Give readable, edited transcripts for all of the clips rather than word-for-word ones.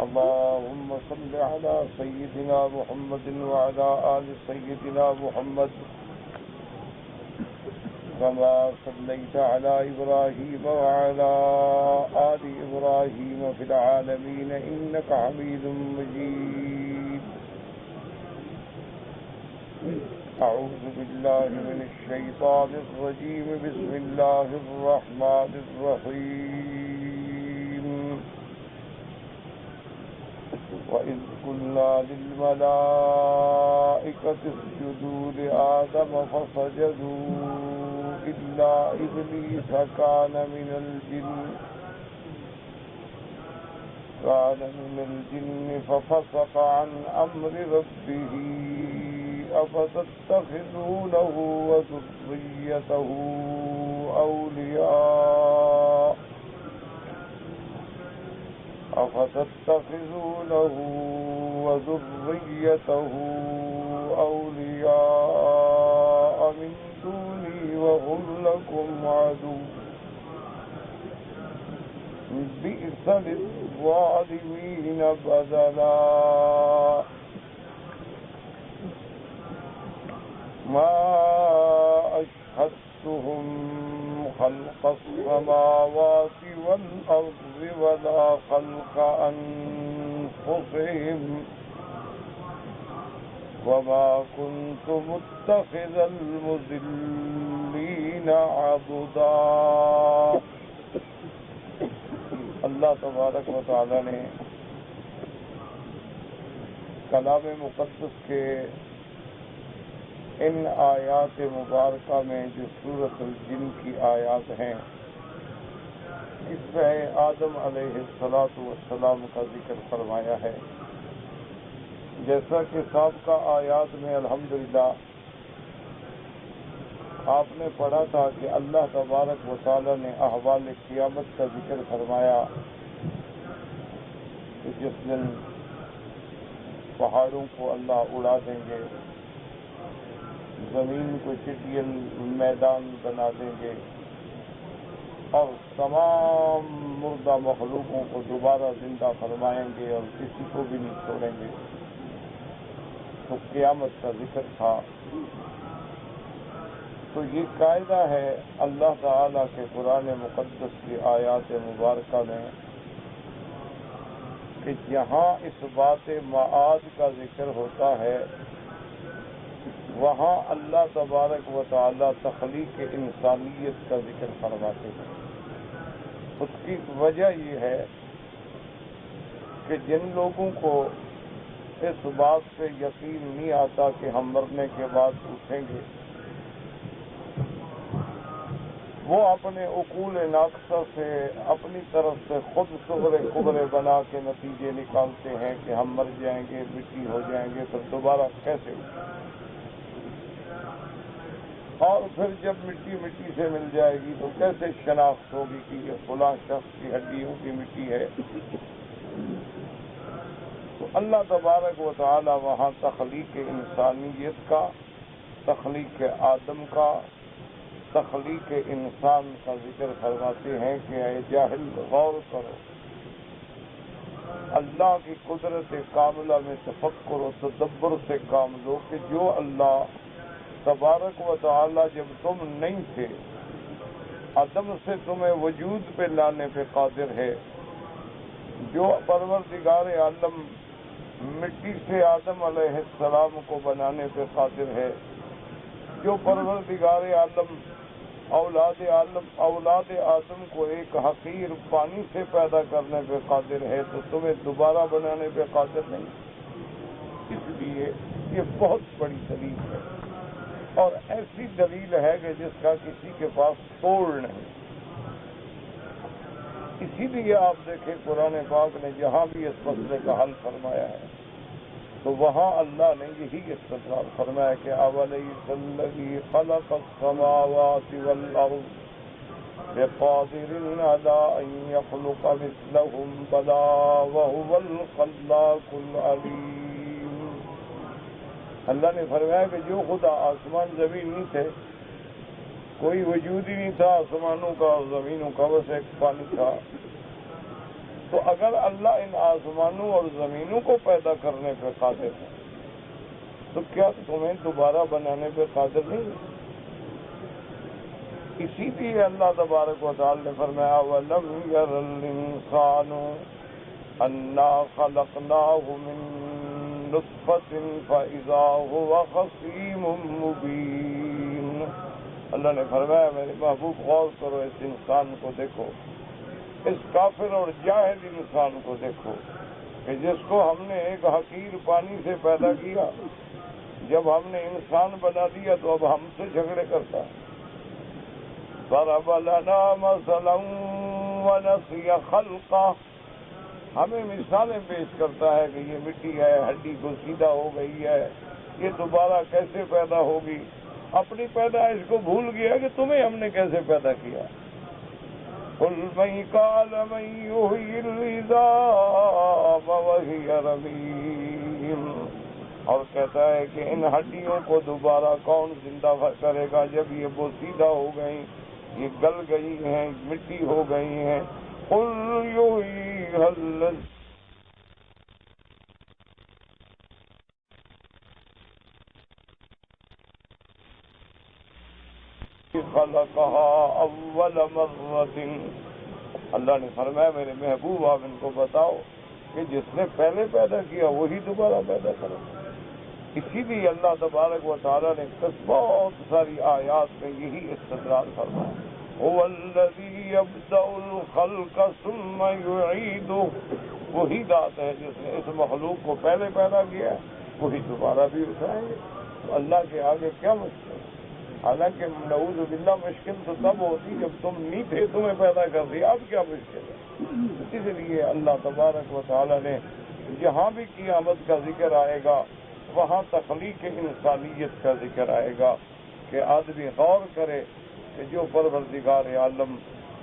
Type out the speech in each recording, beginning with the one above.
اللهم صل على سيدنا محمد وعلى آل سيدنا محمد كما صليت على إبراهيم وعلى آل إبراهيم في العالمين إنك حميد مجيد. أعوذ بالله من الشيطان الرجيم. بسم الله الرحمن الرحيم. وإذ قلنا للملائكة اسجدوا لآدم فسجدوا إلا إبليس كان من الجن ففسق عن أمر ربه أفتتخذونه وذريته أولياء من دوني وهم لكم عدو بئس للظالمين بدلا. ما أشهدتهم خلق السماوات والأرض ولا خلق أنفسهم وما كنت متخذ المضلين عضدا. اللہ تبارک و تعالی نے کلام مقدس کے ان آیات مبارکہ میں جو سورۃ الجن کی آیات ہیں اس میں آدم علیہ السلام کا ذکر فرمایا ہے. جیسا کہ سابقہ آیات میں الحمدللہ آپ نے پڑھا تھا کہ اللہ تبارک و تعالی نے احوال قیامت کا ذکر فرمایا کہ جس دن پہاڑوں کو اللہ اڑا دیں گے، زمین کو چٹیل میدان بنا دیں گے اور تمام مردہ مخلوقوں کو دوبارہ زندہ فرمائیں گے اور کسی کو بھی نہیں چھوڑیں گے. تو قیامت کا ذکر تھا. تو یہ قاعدہ ہے اللہ تعالیٰ کے قرآن مقدس کی آیات مبارکہ میں کہ جہاں اس بات معاد کا ذکر ہوتا ہے وہاں اللہ تبارک و تعالیٰ تخلیق انسانیت کا ذکر فرماتے ہیں. اس کی وجہ یہ ہے کہ جن لوگوں کو اس بات سے یقین نہیں آتا کہ ہم مرنے کے بعد اٹھیں گے، وہ اپنے عقول ناقصہ سے اپنی طرف سے خود صغرے کبرے بنا کے نتیجے نکالتے ہیں کہ ہم مر جائیں گے، مٹی ہو جائیں گے، پھر دوبارہ کیسے اٹھیں؟ اور پھر جب مٹی سے مل جائے گی تو کیسے شناخت ہوگی کہ یہ فلاں شخص کی ہڈیوں کی مٹی ہے؟ تو اللہ تبارک و تعالی وہاں تخلیق انسانیت کا، تخلیق آدم کا، تخلیق انسان کا ذکر فرماتے ہیں کہ اے جاہل غور کرو، اللہ کی قدرت کاملہ میں تفکر و تدبر سے کام لو کہ جو اللہ تبارک و تعالی جب تم نہیں تھے عدم سے تمہیں وجود پہ لانے پہ قادر ہے، جو پروردگار عالم مٹی سے آدم علیہ السلام کو بنانے پہ قادر ہے، جو پروردگار عالم اولاد آدم کو ایک حقیر پانی سے پیدا کرنے پہ قادر ہے تو تمہیں دوبارہ بنانے پہ قادر نہیں. اس لیے یہ بہت بڑی دلیل ہے اور ایسی دلیل ہے کہ جس کا کسی کے پاس توڑ نہیں. اسی لیے آپ دیکھیں قرآن پاک نے جہاں بھی اس مسئلے کا حل فرمایا ہے تو وہاں اللہ نے یہی استدلال فرمایا کہ اولیس الذی خلق السماوات والارض بقادر علی ان یخلق مثلهم بلی وهو الخلاق العلیم. اللہ نے فرمایا کہ جو خدا آسمان زمین نہیں تھے، کوئی وجود ہی نہیں تھا آسمانوں کا اور زمینوں کا، بس ایک پانی تھا، تو اگر اللہ ان آسمانوں اور زمینوں کو پیدا کرنے پہ قادر ہے تو کیا تمہیں دوبارہ بنانے پہ قادر نہیں ہے؟ اسی لیے اللہ تبارک و تعالی نے فرمایا وَلَمْ يَرَ الْإِنسَانُ أَنَّا خَلَقْنَاهُ مِن نُطْفَةٍ فَإِذَا هُوَ خَصِيمٌ مُبِينٌ۔ اللہ نے فرمایا میرے محبوب غور کرو، اس انسان کو دیکھو، اس کافر اور جاہل انسان کو دیکھو کہ جس کو ہم نے ایک حقیر پانی سے پیدا کیا، جب ہم نے انسان بنا دیا تو اب ہم سے جھگڑے کرتا ہے۔ ضرب لنا مثلا ونسي خلقه، ہمیں مثالیں پیش کرتا ہے کہ یہ مٹی ہے، ہڈی کو سیدھا ہو گئی ہے، یہ دوبارہ کیسے پیدا ہوگی؟ اپنی پیدائش کو بھول گیا کہ تمہیں ہم نے کیسے پیدا کیا۔ قل من قال من يحيي العظام وهي رميم، اور کہتا ہے کہ ان ہڈیوں کو دوبارہ کون زندہ کرے گا جب یہ بوسیدہ ہو گئی، یہ گل گئی ہیں، مٹی ہو گئی ہیں۔ قل يحييها الذي خلقها اول مرة، اللہ نے فرمایا میرے محبوب آپ ان کو بتاؤ کہ جس نے پہلے پیدا کیا وہی دوبارہ پیدا کرے۔ اسی لیے اللہ تبارک و تعالیٰ نے بہت ساری آیات میں یہی استدلال فرمایا، هو الذی یبدأ الخلق ثم یعیدہ، وہی ذات ہے جس نے اس مخلوق کو پہلے پیدا کیا وہی دوبارہ بھی اٹھائیں گے۔ تو اللہ کے آگے کیا مشکل ہے؟ حالانکہ نعوذ باللہ مشکل تو تب ہوتی جب تم نہیں تھے، تمہیں پیدا کر دیا، اب کیا مشکل ہے؟ اس لیے اللہ تبارک و تعالیٰ نے جہاں بھی قیامت کا ذکر آئے گا وہاں تخلیق انسانیت کا ذکر آئے گا کہ آدمی غور کرے کہ جو پروردگار عالم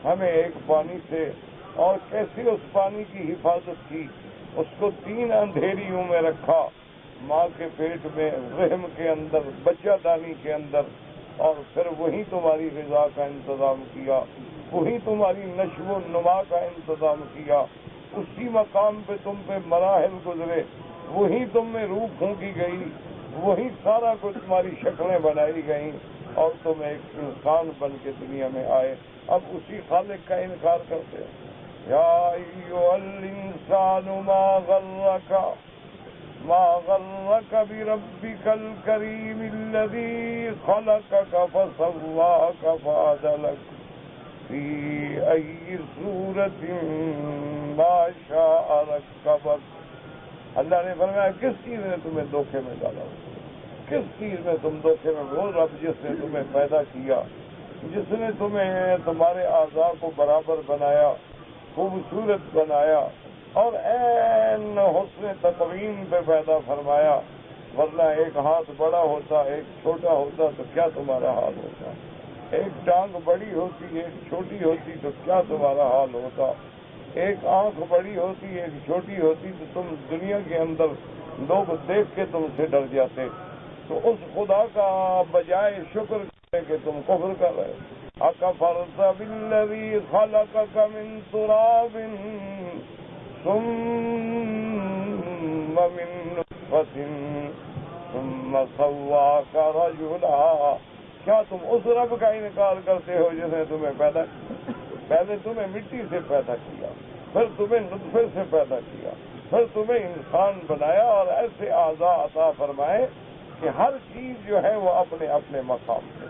ہمیں ایک پانی سے اور کیسے اس پانی کی حفاظت کی، اس کو 3 اندھیریوں میں رکھا، ماں کے پیٹ میں، رحم کے اندر، بچہ دانی کے اندر، اور پھر وہی تمہاری غذا کا انتظام کیا، وہی تمہاری نشو و نما کا انتظام کیا، اسی مقام پہ تم پہ مراحل گزرے، وہی تم میں روح پھونکی گئی، وہی سارا کچھ تمہاری شکلیں بنائی گئیں اور تم ایک انسان بن کے دنیا میں آئے۔ اب اسی خالق کا انکار کرتے ہیں۔ یا ایھا الانسان ما غرک بربک الکریم الذی خلقک فسواک فعدلک فی ای صورت ما شاء رکبک۔ اللہ نے فرمایا کس چیز نے تمہیں دھوکے میں ڈالا؟ کس چیز میں تم دھوکے میں؟ وہ رب جس نے تمہیں پیدا کیا، جس نے تمہیں تمہارے اعضاء کو برابر بنایا، خوبصورت بنایا اور عین حسن تقویم پہ پیدا فرمایا، ورنہ ایک ہاتھ بڑا ہوتا ایک چھوٹا ہوتا تو کیا تمہارا حال ہوتا؟ ایک ٹانگ بڑی ہوتی ایک چھوٹی ہوتی تو کیا تمہارا حال ہوتا؟ ایک آنکھ بڑی ہوتی ایک چھوٹی ہوتی تو تم دنیا کے اندر لوگ دیکھ کے تم سے ڈر جاتے۔ تو اس خدا کا بجائے شکر کرے کہ تم کفر کر رہے۔ اکفرت بالذی خلقک من تراب ثم من نطفۃ ثم سواک رجلا، کیا تم اس رب کا انکار کرتے ہو جس نے تمہیں پہلے تمہیں مٹی سے پیدا کیا، پھر تمہیں نطفے سے پیدا کیا، پھر تمہیں انسان بنایا اور ایسے اعضاء عطا فرمائے کہ ہر چیز جو ہے وہ اپنے اپنے مقام پہ،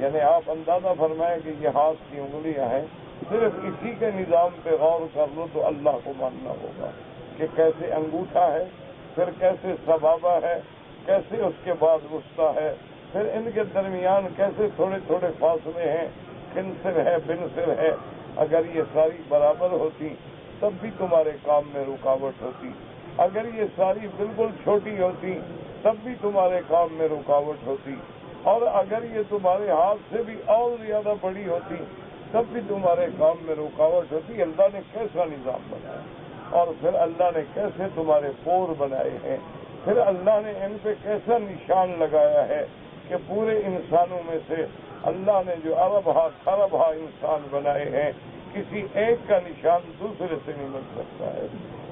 یعنی آپ اندازہ فرمائیں کہ یہ ہاتھ کی انگلیاں ہیں، صرف اسی کے نظام پہ غور کر لو تو اللہ کو ماننا ہوگا کہ کیسے انگوٹھا ہے، پھر کیسے سبابہ ہے، کیسے اس کے بعد وسطیٰ ہے، پھر ان کے درمیان کیسے تھوڑے تھوڑے فاصلے ہیں، خنصر ہے بنصر ہے۔ اگر یہ ساری برابر ہوتی تب بھی تمہارے کام میں رکاوٹ ہوتی، اگر یہ ساری بالکل چھوٹی ہوتی تب بھی تمہارے کام میں رکاوٹ ہوتی، اور اگر یہ تمہارے ہاتھ سے بھی اور زیادہ بڑی ہوتی تب بھی تمہارے کام میں رکاوٹ ہوتی۔ اللہ نے کیسا نظام بنایا، اور پھر اللہ نے کیسے تمہارے پور بنائے ہیں، پھر اللہ نے ان پہ کیسا نشان لگایا ہے کہ پورے انسانوں میں سے اللہ نے جو ارب ہا انسان بنائے ہیں کسی ایک کا نشان دوسرے سے نہیں مل سکتا ہے۔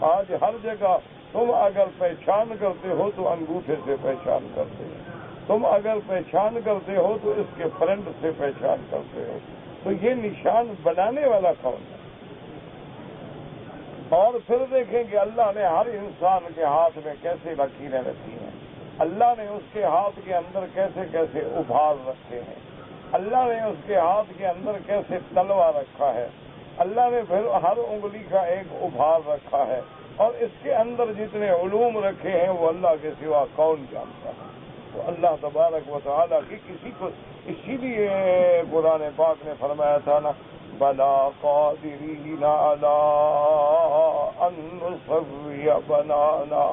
آج ہر جگہ تم اگر پہچان کرتے ہو تو انگوٹھے سے پہچان کرتے ہو، تم اگر پہچان کرتے ہو تو اس کے فرنٹ سے پہچان کرتے ہو، تو یہ نشان بنانے والا کون ہے؟ اور پھر دیکھیں کہ اللہ نے ہر انسان کے ہاتھ میں کیسے لکیریں رکھی ہیں، اللہ نے اس کے ہاتھ کے اندر کیسے کیسے ابھار رکھے ہیں، اللہ نے اس کے ہاتھ کے اندر کیسے تلوا رکھا ہے، اللہ نے پھر ہر انگلی کا ایک ابھار رکھا ہے، اور اس کے اندر جتنے علوم رکھے ہیں وہ اللہ کے سوا کون جانتا ہے؟ تو اللہ تبارک و تعالیٰ کی کسی کو، اسی لیے قرآن پاک نے فرمایا تھا نا، بلا قادرین علی ان نسوی بنانا،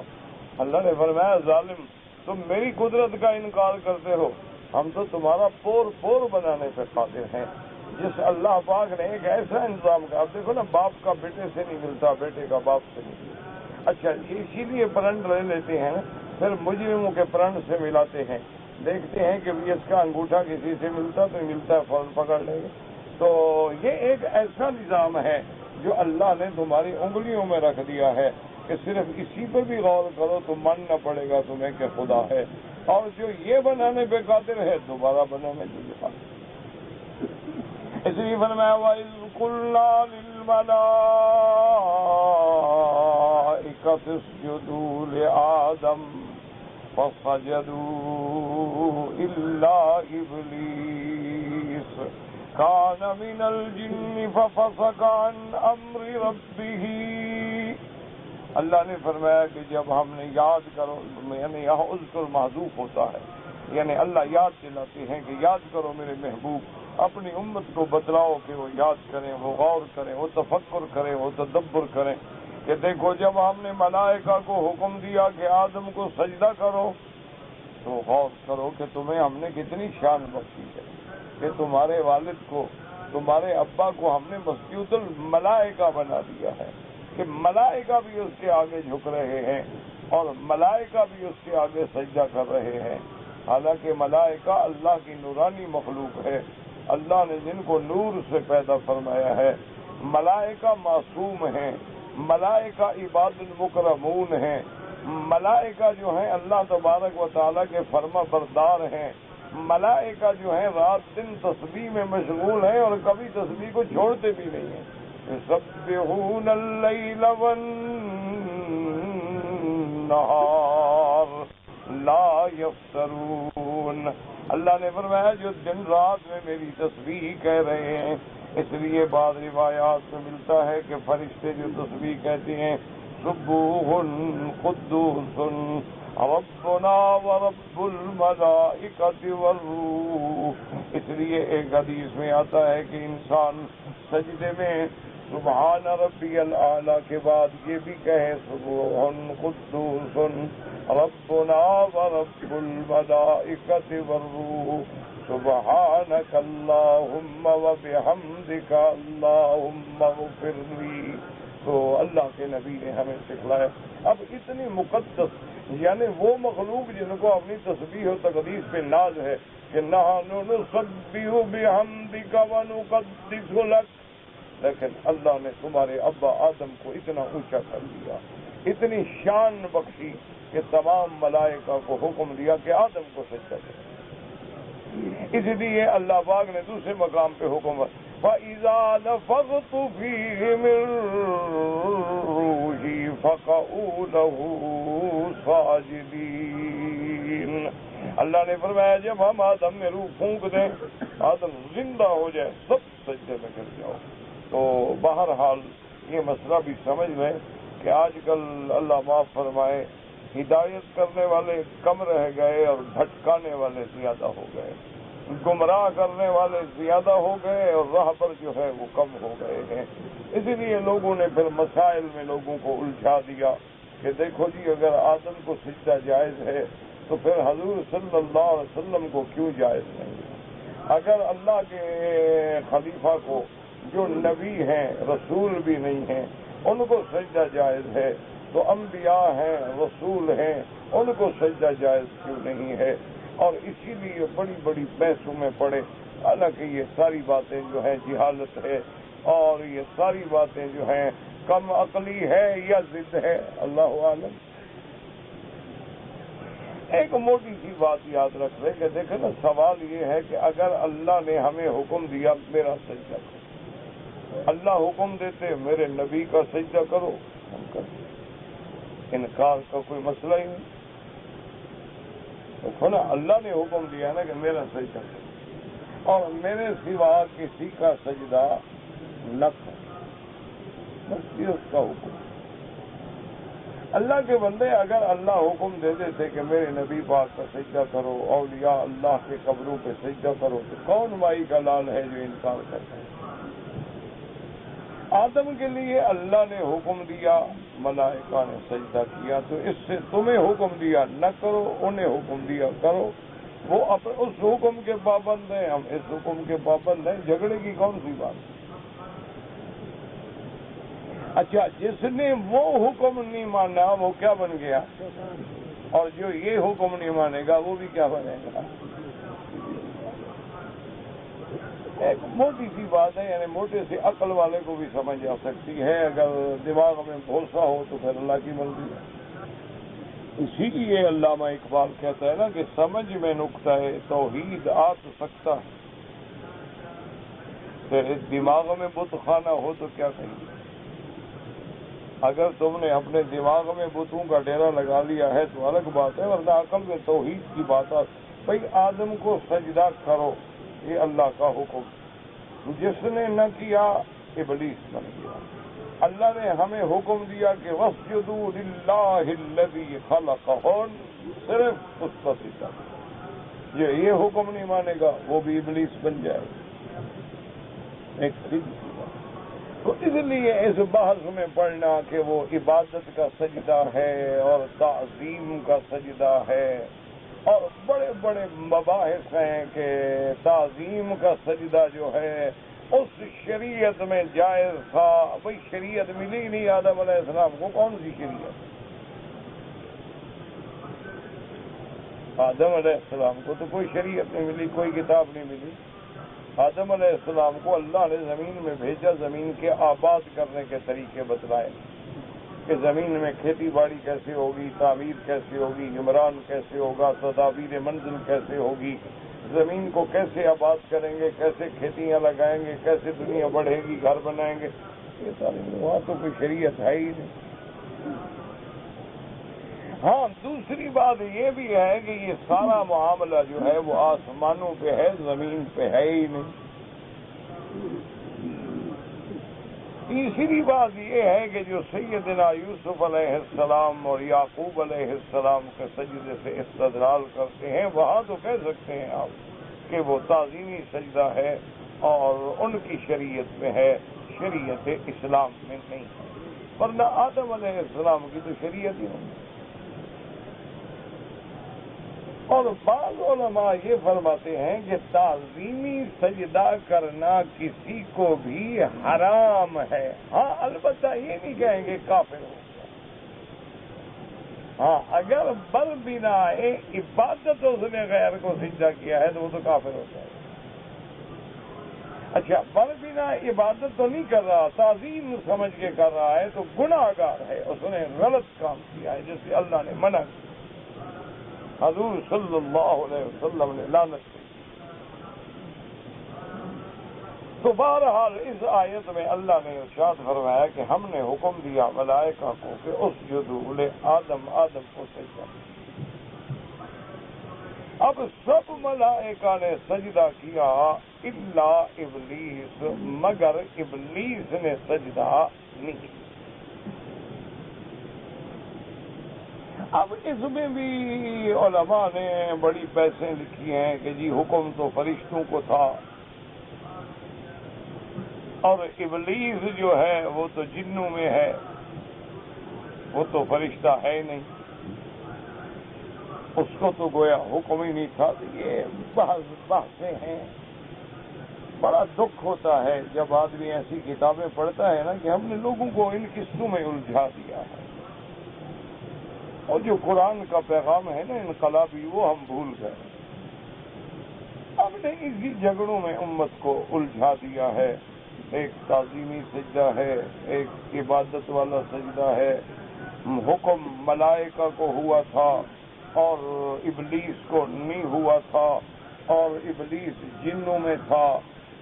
اللہ نے فرمایا ظالم تم میری قدرت کا انکار کرتے ہو، ہم تو تمہارا پور پور بنانے پہ قادر ہیں۔ جس اللہ پاک نے ایک ایسا انتظام کیا، آپ دیکھو نا، باپ کا بیٹے سے نہیں ملتا، بیٹے کا باپ سے نہیں ملتا، اچھا اسی لیے پرنٹ لے لیتے ہیں، پھر مجرموں کے پرنٹ سے ملاتے ہیں، دیکھتے ہیں کہ اس کا انگوٹھا کسی سے ملتا تو ملتا ہے، فوراً پکڑ لیں گے۔ تو یہ ایک ایسا نظام ہے جو اللہ نے تمہاری انگلیوں میں رکھ دیا ہے کہ صرف اسی پہ بھی غور کرو تو ماننا پڑے گا تمہیں کہ خدا ہے، اور جو یہ بنانے پہ قادر ہے دوبارہ بنانے کے لیے قادر۔ اس لیے فرمایا وَإِذْ قُلْنَا لِلْمَلَائِكَةِ اسْجُدُوا لِآدَمَ فَسَجَدُوا إِلَّا إِبْلِيسَ كَانَ مِنَ الْجِنِّ فَفَسَقَ عَنْ أَمْرِ رَبِّهِ۔ اللہ نے فرمایا کہ جب ہم نے یاد کرو، یعنی یہاں اذکر محذوف ہوتا ہے، یعنی اللہ یاد دلاتے ہیں کہ یاد کرو میرے محبوب، اپنی امت کو بتلاؤ کہ وہ یاد کریں، وہ غور کریں، وہ تفکر کریں، وہ تدبر کریں کہ دیکھو جب ہم نے ملائکہ کو حکم دیا کہ آدم کو سجدہ کرو، تو غور کرو کہ تمہیں ہم نے کتنی شان بخشی ہے کہ تمہارے والد کو، تمہارے ابا کو ہم نے مسجد الملائکہ بنا دیا ہے، کہ ملائکہ بھی اس کے آگے جھک رہے ہیں اور ملائکہ بھی اس کے آگے سجدہ کر رہے ہیں۔ حالانکہ ملائکہ اللہ کی نورانی مخلوق ہے، اللہ نے جن کو نور سے پیدا فرمایا ہے، ملائکہ معصوم ہیں، ملائکہ عباد المکرمون ہیں، ملائکہ جو ہیں اللہ تبارک و تعالیٰ کے فرما بردار ہیں، ملائکہ جو ہیں رات دن تسبیح میں مشغول ہیں اور کبھی تسبیح کو چھوڑتے بھی نہیں ہیں۔ یسبحون اللیل والنہار لا یفترون، اللہ نے فرمایا جو دن رات میں میری تسبیح کہہ رہے ہیں، اس لیے بعض روایات میں ملتا ہے کہ فرشتے جو تسبیح کہتے ہیں سبوح قدوس ربنا ورب الملائکۃ والروح، اس لیے ایک حدیث میں آتا ہے کہ انسان سجدے میں سبحان ربی الاعلیٰ کے بعد یہ بھی کہے سبوح قدوس ربنا ورب الملائکۃ والروح سبحانک اللہم وبحمدک اللہم اغفر لی۔ تو اللہ کے نبی نے ہمیں سکھلایا۔ اب اتنی مقدس، یعنی وہ مخلوق جن کو اپنی تسبیح و تقدیس پہ ناز ہے کہ نحن نسبح بحمدک ونقدس لک، لیکن اللہ نے تمہارے ابا آدم کو اتنا اونچا کر دیا، اتنی شان بخشی کہ تمام ملائکہ کو حکم دیا کہ آدم کو سجدہ کرے۔ اس لیے اللہ پاک نے دوسرے مقام پہ حکم فَإِذَا نَفَخْتُ فِيهِ مِن رُّوحِي فَقَعُوا لَهُ سَاجِدِينَ، اللہ نے فرمایا جب ہم آدم میں روح پھونک دیں، آدم زندہ ہو جائے، سب سجدے میں گر جاؤ۔ تو بہرحال یہ مسئلہ بھی سمجھ لیں کہ آج کل اللہ معاف فرمائے ہدایت کرنے والے کم رہ گئے اور بھٹکانے والے زیادہ ہو گئے، گمراہ کرنے والے زیادہ ہو گئے اور راہبر جو ہے وہ کم ہو گئے ہیں۔ اسی لیے لوگوں نے پھر مسائل میں لوگوں کو الجھا دیا کہ دیکھو جی اگر آدم کو سجدہ جائز ہے تو پھر حضور صلی اللہ علیہ وسلم کو کیوں جائز نہیں؟ اگر اللہ کے خلیفہ کو جو نبی ہیں رسول بھی نہیں ہیں ان کو سجدہ جائز ہے تو انبیاء ہیں رسول ہیں ان کو سجدہ جائز کیوں نہیں ہے؟ اور اسی لیے بڑی بڑی بحثوں میں پڑے، حالانکہ یہ ساری باتیں جو ہیں جہالت ہے، اور یہ ساری باتیں جو ہیں کم عقلی ہے یا ضد ہے، اللہ عالم۔ ایک موٹی سی بات یاد رکھ رہے کہ دیکھیں نا، سوال یہ ہے کہ اگر اللہ نے ہمیں حکم دیا میرا سجدہ کرو، اللہ حکم دیتے میرے نبی کا سجدہ کرو، ہم کرتے، انکار کا کوئی مسئلہ ہی نہیں۔ دیکھو نا، اللہ نے حکم دیا نا کہ میرا سجدہ کرو اور میرے سوا کسی کا سجدہ نہ کرو، بس یہ اس کا حکم۔ اللہ کے بندے اگر اللہ حکم دے دیتے کہ میرے نبی پاک کا سجدہ کرو، اولیاء اللہ کے قبروں پہ سجدہ کرو، تو کون مائی کا لال ہے جو انکار کرتا ہے؟ آدم کے لیے اللہ نے حکم دیا، ملائکہ نے سجدہ کیا، تو اس سے تمہیں حکم دیا نہ کرو، انہیں حکم دیا کرو، وہ اس حکم کے پابند ہیں، ہم اس حکم کے پابند ہیں، جھگڑے کی کون سی بات ہے؟ اچھا، جس نے وہ حکم نہیں مانا وہ کیا بن گیا، اور جو یہ حکم نہیں مانے گا وہ بھی کیا بنے گا؟ ایک موٹی سی بات ہے، یعنی موٹے سے عقل والے کو بھی سمجھ آ سکتی ہے، اگر دماغ میں بھروسہ ہو تو پھر اللہ کی مرضی ہے۔ اسی لیے علامہ اقبال کہتا ہے نا کہ سمجھ میں نقطہ توحید آ تو سکتا ہے، پھر دماغ میں بت خانہ ہو تو کیا کہیں؟ اگر تم نے اپنے دماغ میں بتوں کا ڈیرا لگا لیا ہے تو الگ بات ہے، ورنہ عقل میں توحید کی بات ہے۔ بھائی آدم کو سجدہ کرو، یہ اللہ کا حکم، جس نے نہ کیا ابلیس بن گیا۔ اللہ نے ہمیں حکم دیا کہ وَاسْجُدُوا لِلَّهِ الَّذِي خَلَقَهُنَّ، صرف اس کا سجدہ کرو۔ یہ حکم نہیں مانے گا وہ بھی ابلیس بن جائے گا۔ ایک سیدھی سی بات۔ تو اس لیے اس بحث میں پڑھنا کہ وہ عبادت کا سجدہ ہے اور تعظیم کا سجدہ ہے، اور بڑے بڑے مباحث ہیں کہ تعظیم کا سجدہ جو ہے اس شریعت میں جائز تھا۔ بھئی شریعت ملی نہیں آدم علیہ السلام کو، کون سی شریعت؟ آدم علیہ السلام کو تو کوئی شریعت نہیں ملی، کوئی کتاب نہیں ملی۔ آدم علیہ السلام کو اللہ نے زمین میں بھیجا، زمین کے آباد کرنے کے طریقے بتلائے کہ زمین میں کھیتی باڑی کیسے ہوگی، تعمیر کیسے ہوگی، عمران کیسے ہوگا، تدابیر منزل کیسے ہوگی، زمین کو کیسے آباد کریں گے، کیسے کھیتیاں لگائیں گے، کیسے دنیا بڑھے گی، گھر بنائیں گے۔ یہ ساری وہاں تو کوئی شریعت ہے ہی نہیں۔ ہاں، دوسری بات یہ بھی ہے کہ یہ سارا معاملہ جو ہے وہ آسمانوں پہ ہے، زمین پہ ہے ہی نہیں۔ تیسری بات یہ ہے کہ جو سیدنا یوسف علیہ السلام اور یعقوب علیہ السلام کے سجدے سے استدلال کرتے ہیں، وہاں تو کہہ سکتے ہیں آپ کہ وہ تعظیمی سجدہ ہے اور ان کی شریعت میں ہے، شریعت اسلام میں نہیں ہے، ورنہ آدم علیہ السلام کی تو شریعت ہی نہیں۔ اور بعض علماء یہ فرماتے ہیں کہ تعظیمی سجدہ کرنا کسی کو بھی حرام ہے، ہاں البتہ یہ نہیں کہیں گے کافر ہو گیا، ہاں اگر بل بنا عبادت اس نے غیر کو سجدہ کیا ہے تو وہ تو کافر ہو جائے گا۔ اچھا، بل بنا عبادت تو نہیں کر رہا، تعظیم سمجھ کے کر رہا ہے تو گناہ گار ہے، اس نے غلط کام کیا ہے جس سے اللہ نے منع کیا، حضور صلی اللہ علیہ وسلم نے لعنت کی۔ تو بہرحال اس آیت میں اللہ نے ارشاد فرمایا کہ ہم نے حکم دیا ملائکہ کو کہ اسجدوا لآدم، آدم کو سجدہ۔ اب سب ملائکہ نے سجدہ کیا الا ابلیس، مگر ابلیس نے سجدہ نہیں کیا۔ اب اس میں بھی علماء نے بڑی بحثیں لکھی ہیں کہ جی حکم تو فرشتوں کو تھا اور ابلیس جو ہے وہ تو جنوں میں ہے، وہ تو فرشتہ ہے ہی نہیں، اس کو تو گویا حکم ہی نہیں تھا۔ یہ بحثیں ہیں۔ بڑا دکھ ہوتا ہے جب آدمی ایسی کتابیں پڑھتا ہے نا کہ ہم نے لوگوں کو ان قصوں میں الجھا دیا ہے، اور جو قرآن کا پیغام ہے نا انقلابی، وہ ہم بھول گئے۔ ہم نے اسی جھگڑوں میں امت کو الجھا دیا ہے، ایک تعظیمی سجدہ ہے، ایک عبادت والا سجدہ ہے۔ حکم ملائکہ کو ہوا تھا اور ابلیس کو نہیں ہوا تھا، اور ابلیس جنوں میں تھا۔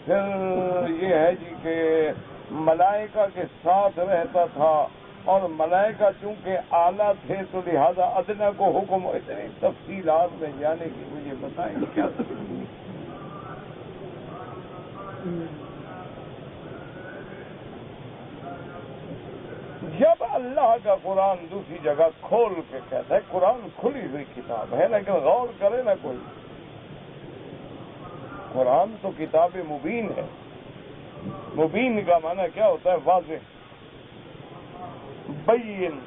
پھر یہ ہے جی کہ ملائکہ کے ساتھ رہتا تھا، اور ملائکہ چونکہ اعلیٰ تھے تو لہذا ادنیٰ کو حکم، اتنی تفصیلات میں جانے کی مجھے بتائیں کیا تفصیل؟ جب اللہ کا قرآن دوسری جگہ کھول کے کہتا ہے، قرآن کھلی ہوئی کتاب ہے لیکن غور کرے نہ کوئی، قرآن تو کتاب مبین ہے۔ مبین کا معنی کیا ہوتا ہے؟ واضح، بین،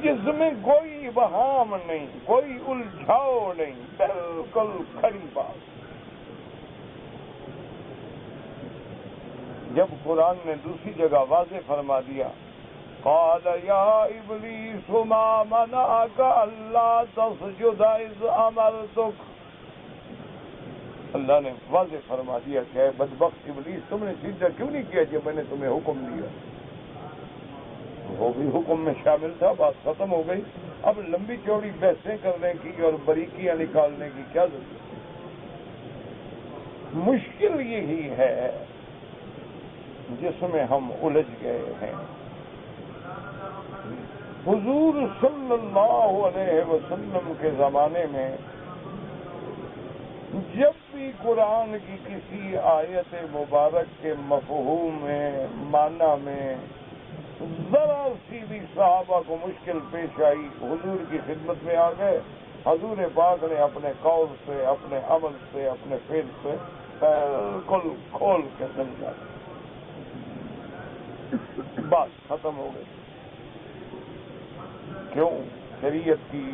جس میں کوئی ابہام نہیں، کوئی الجھاؤ نہیں، بالکل کھری بات۔ جب قرآن نے دوسری جگہ واضح فرما دیا، قال یا ابلیس ما منعک الا تسجد اذ امرتک، اللہ نے واضح فرما دیا کہ اے بدبخت ابلیس، تم نے سجدہ کیوں نہیں کیا جب میں نے تمہیں حکم دیا؟ وہ بھی حکم میں شامل تھا، بات ختم ہو گئی۔ اب لمبی چوڑی بحثیں کرنے کی اور باریکیاں نکالنے کی کیا ضرورت ہے؟ مشکل یہی ہے جس میں ہم الجھ گئے ہیں۔ حضور صلی اللہ علیہ وسلم کے زمانے میں جب بھی قرآن کی کسی آیت مبارک کے مفہوم میں، معنی میں ذرا سی بھی صحابہ کو مشکل پیش آئی، حضور کی خدمت میں آ گئے، حضور پاک نے اپنے قول سے، اپنے عمل سے، اپنے فعل سے بالکل کھول کے سمجھا، بات ختم ہو گئی۔ کیوں؟ شریعت کی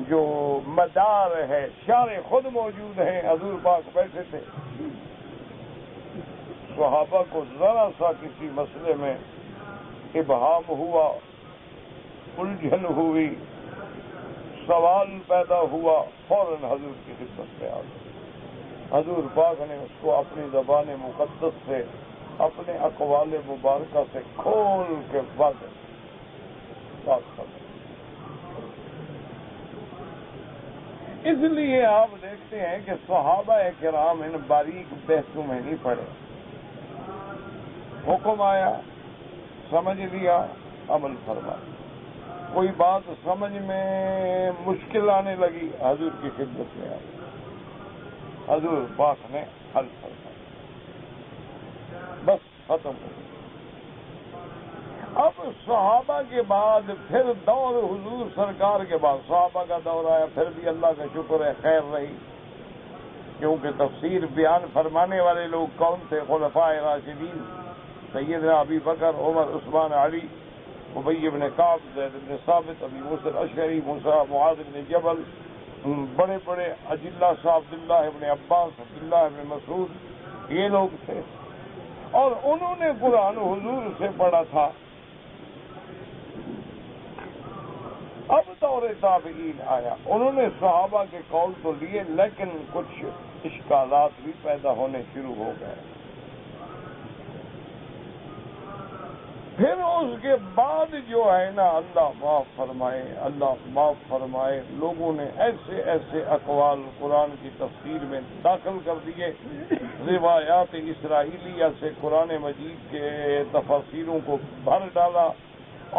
جو مدار ہے، شارع خود موجود ہیں، حضور پاک بیٹھے تھے، صحابہ کو ذرا سا کسی مسئلے میں ابہام ہوا، الجھن ہوئی، سوال پیدا ہوا، فوراً حضور کی خدمت میں آ گئے۔ حضور پاک نے اس کو اپنی زبان مقدس سے، اپنے اقوال مبارکہ سے کھول کے واضح بات کر۔ اس لیے آپ دیکھتے ہیں کہ صحابہ کرام ان باریک بحثوں میں نہیں پڑے، حکم آیا، سمجھ لیا، عمل فرما۔ کوئی بات سمجھ میں مشکل آنے لگی، حضور کی خدمت میں آئی، حضور پاک نے حل فرمایا، بس ختم ہو گئی۔ اب صحابہ کے بعد پھر دور حضور سرکار کے بعد صحابہ کا دور آیا، پھر بھی اللہ کا شکر ہے خیر رہی، کیونکہ تفسیر بیان فرمانے والے لوگ کون تھے؟ خلفاء راشدین، سیدنا ابی بکر، عمر، عثمان، علی، ابی بن کعب، زید بن ثابت، ابی موسیٰ الاشعری، معاذ بن جبل، بڑے بڑے اجلہ صاحب، عبداللہ ابن عباس، عبداللہ ابن مسعود، یہ لوگ تھے، اور انہوں نے قرآن حضور سے پڑھا تھا۔ اب دور تابعین آیا، انہوں نے صحابہ کے قول تو لیے، لیکن کچھ اشکالات بھی پیدا ہونے شروع ہو گئے۔ پھر اس کے بعد جو ہے نا، اللہ معاف فرمائے، اللہ معاف فرمائے، لوگوں نے ایسے ایسے اقوال قرآن کی تفسیر میں داخل کر دیے، روایات اسرائیلیہ سے قرآن مجید کے تفاسیروں کو بھر ڈالا،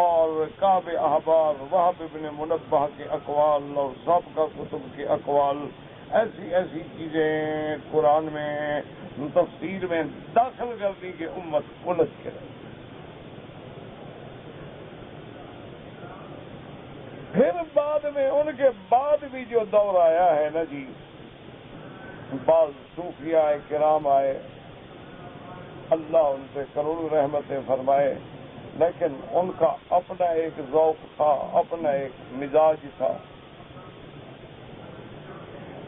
اور کعب احبار، وہب ابن منبہ کے اقوال اور سابقہ کتب کے اقوال، ایسی ایسی چیزیں قرآن میں تفسیر میں داخل کر دی کہ امت الجھ کے رہی۔ پھر بعد میں ان کے بعد بھی جو دور آیا ہے نا جی، بعض صوفیاء کرام آئے، اللہ ان سے کروڑوں رحمتیں فرمائے، لیکن ان کا اپنا ایک ذوق تھا، اپنا ایک مزاج تھا۔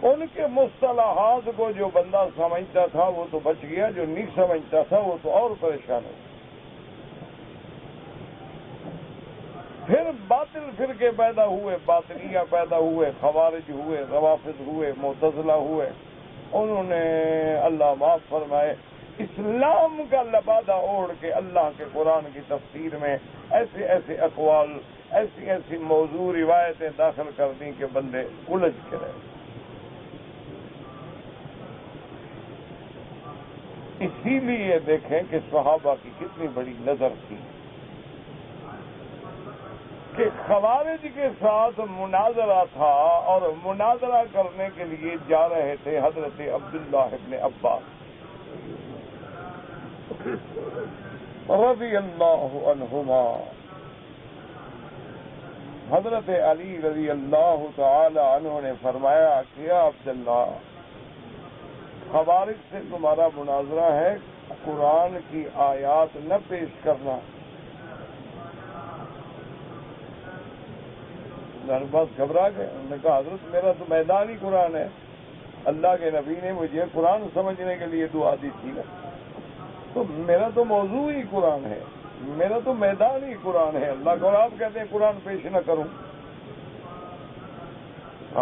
ان کے مصطلحات کو جو بندہ سمجھتا تھا وہ تو بچ گیا، جو نہیں سمجھتا تھا وہ تو اور پریشان ہو۔ پھر باطل فرقے پیدا ہوئے، باطنیہ پیدا ہوئے، خوارج ہوئے، روافض ہوئے، معتزلہ ہوئے، انہوں نے اللہ معاف فرمائے اسلام کا لبادہ اوڑھ کے اللہ کے قرآن کی تفسیر میں ایسے ایسے اقوال، ایسی ایسی موضوع روایتیں داخل کر دیں کہ بندے الجھ کے رہے۔ اسی لیے دیکھیں کہ صحابہ کی کتنی بڑی نظر تھی کہ خوارج کے ساتھ مناظرہ تھا، اور مناظرہ کرنے کے لیے جا رہے تھے حضرت عبداللہ ابن عباس رضی اللہ عنہما۔ حضرت علی رضی اللہ تعالی عنہ نے فرمایا کہ یا عبداللہ، خوارج سے تمہارا مناظرہ ہے، قرآن کی آیات نہ پیش کرنا۔ بس گھبرا گئے، انہوں نے کہا حضرت میرا تو میدان ہی قرآن ہے، اللہ کے نبی نے مجھے قرآن سمجھنے کے لیے دعا دی تھی نا، تو میرا تو موضوع ہی قرآن ہے، میرا تو میدان ہی قرآن ہے، اللہ کو آپ کہتے ہیں قرآن پیش نہ کروں۔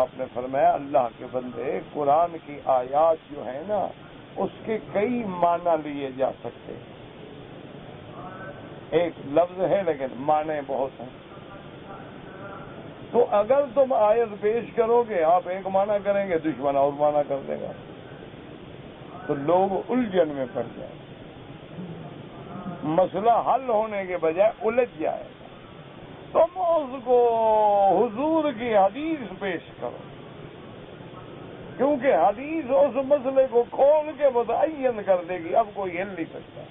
آپ نے فرمایا اللہ کے بندے، قرآن کی آیات جو ہے نا اس کے کئی معنی لیے جا سکتے ہیں، ایک لفظ ہے لیکن معنی بہت ہیں، تو اگر تم آیت پیش کرو گے آپ ایک معنی کریں گے، دشمن اور معنی کر دے گا، تو لوگ الجھن میں پڑ جائیں، مسئلہ حل ہونے کے بجائے الجھ جائے گا۔ تم اس کو حضور کی حدیث پیش کرو، کیونکہ حدیث اس مسئلے کو کھول کے متعین کر دے گی، اب کوئی ہل نہیں سکتا۔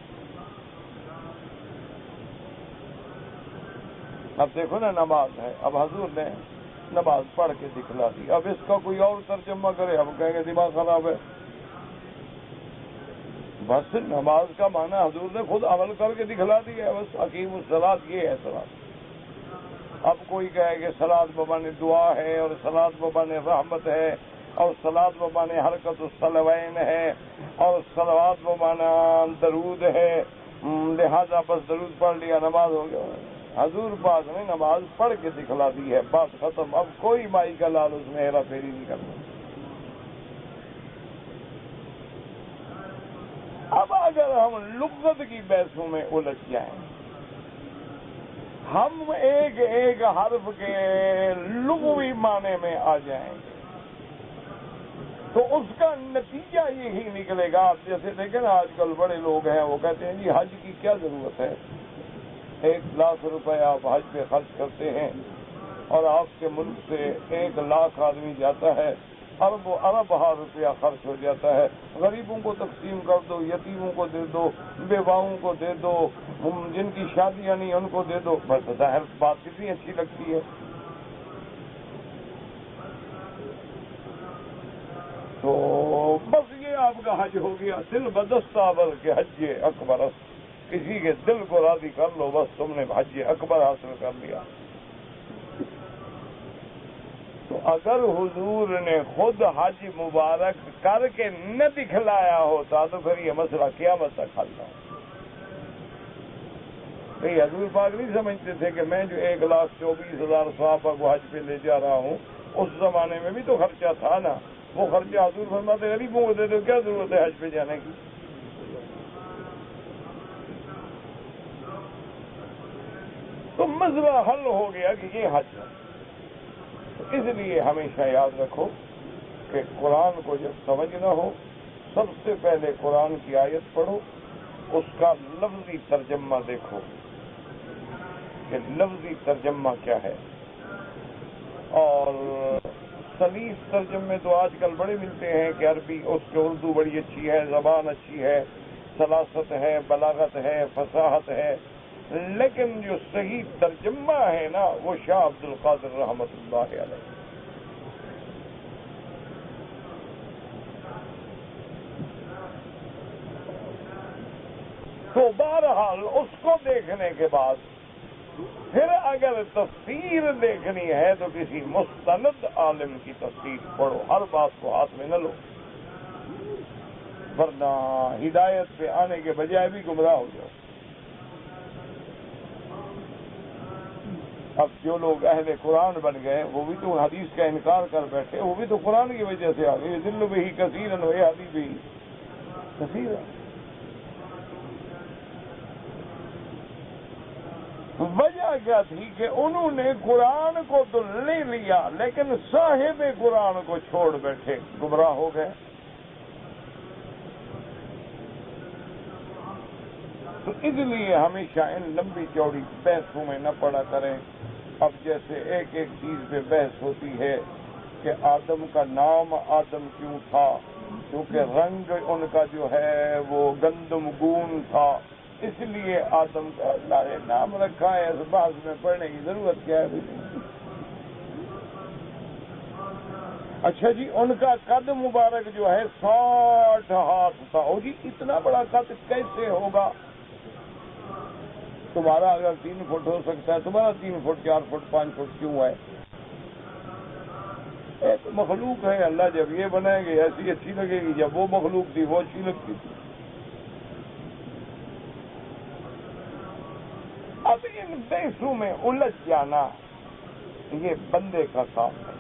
اب دیکھو نا نماز ہے، اب حضور نے نماز پڑھ کے دکھلا دی، اب اس کا کوئی اور ترجمہ کرے ہم کہیں گے دماغ خراب ہے۔ بس نماز کا معنی حضور نے خود عمل کر کے دکھلا دیا ہے، بس حکیم الصلاۃ یہ ہے صلاۃ۔ اب کوئی کہے کہ صلاۃ بمعنی دعا ہے، اور صلاۃ بمعنی رحمت ہے، اور صلاۃ بمعنی حرکت الصلوین ہے، اور صلوات بمعنی درود ہے، لہذا بس درود پڑھ لیا نماز ہو گیا۔ حضور پاک نے نماز پڑھ کے دکھلا دی ہے، بات ختم، اب کوئی مائی کا لال اس میں ہیرا پھیری نہیں کرنا۔ اب اگر ہم لغت کی بحثوں میں الجھ جائیں، ہم ایک ایک حرف کے لغوی معنی میں آ جائیں گے، تو اس کا نتیجہ یہی نکلے گا۔ آپ جیسے دیکھیں نا آج کل بڑے لوگ ہیں وہ کہتے ہیں جی حج کی کیا ضرورت ہے، 1,00,000 روپے آپ حج پہ خرچ کرتے ہیں، اور آپ کے ملک سے 1,00,000 آدمی جاتا ہے، ارب روپیہ خرچ ہو جاتا ہے، غریبوں کو تقسیم کر دو، یتیموں کو دے دو، بیواؤں کو دے دو، جن کی شادیاں نہیں ان کو دے دو، بس ظاہر بات کتنی اچھی لگتی ہے۔ تو بس یہ آپ کا حج ہو گیا، دل بدستہ بل کے حج اکبر، کسی کے دل کو راضی کر لو، بس تم نے حج اکبر حاصل کر لیا۔ تو اگر حضور نے خود حج مبارک کر کے نہ دکھلایا ہوتا تو پھر یہ مسئلہ قیامت تک حل نہ ہوتا۔ حضور پاک نہیں سمجھتے تھے کہ میں جو 1,24,000 صحابہ کو حج پہ لے جا رہا ہوں، اس زمانے میں بھی تو خرچہ تھا نا، وہ خرچہ حضور فرماتے غریبوں کو دے دو، کیا ضرورت ہے حج پہ جانے کی۔ تو مسئلہ حل ہو گیا کہ یہ حج ہے۔ اس لیے ہمیشہ یاد رکھو کہ قرآن کو جب سمجھنا ہو، سب سے پہلے قرآن کی آیت پڑھو، اس کا لفظی ترجمہ دیکھو کہ لفظی ترجمہ کیا ہے۔ اور سلیس ترجمے تو آج کل بڑے ملتے ہیں کہ عربی اس کے اردو بڑی اچھی ہے، زبان اچھی ہے، سلاست ہے، بلاغت ہے، فصاحت ہے، لیکن جو صحیح ترجمہ ہے نا وہ شاہ عبد القادر رحمۃ اللہ علیہ۔ تو بہرحال اس کو دیکھنے کے بعد پھر اگر تفسیر دیکھنی ہے تو کسی مستند عالم کی تفسیر پڑھو، ہر بات کو ہاتھ میں نہ لو، ورنہ ہدایت پہ آنے کے بجائے بھی گمراہ ہو جاؤ۔ اب جو لوگ اہل قرآن بن گئے وہ بھی تو حدیث کا انکار کر بیٹھے، وہ بھی تو قرآن کی وجہ سے آ گئے، دل بھی کثیرن و حدیث بھی کثیرن۔ وجہ کیا تھی کہ انہوں نے قرآن کو تو لے لیا لیکن صاحب قرآن کو چھوڑ بیٹھے، گمراہ ہو گئے۔ تو اس لیے ہمیشہ ان لمبی چوڑی بحثوں میں نہ پڑا کریں۔ اب جیسے ایک ایک چیز پہ بحث ہوتی ہے کہ آدم کا نام آدم کیوں تھا، کیونکہ رنگ ان کا جو ہے وہ گندم گون تھا، اس لیے آدم کا اللہ نے نام رکھا ہے۔ اس بات میں پڑھنے کی ضرورت کیا ہے؟ اچھا جی، ان کا قد مبارک جو ہے 60 ہاتھ تھا۔ او جی، اتنا بڑا قد کیسے ہوگا؟ تمہارا اگر 3 فٹ ہو سکتا ہے، تمہارا 3 فٹ 4 فٹ 5 فٹ کیوں ہے؟ ایک مخلوق ہے، اللہ جب یہ بنائیں گے ایسی اچھی لگے گی، جب وہ مخلوق تھی وہ اچھی لگتی تھی۔ اب ان بحثوں میں الجھ جانا یہ بندے کا کام ہے۔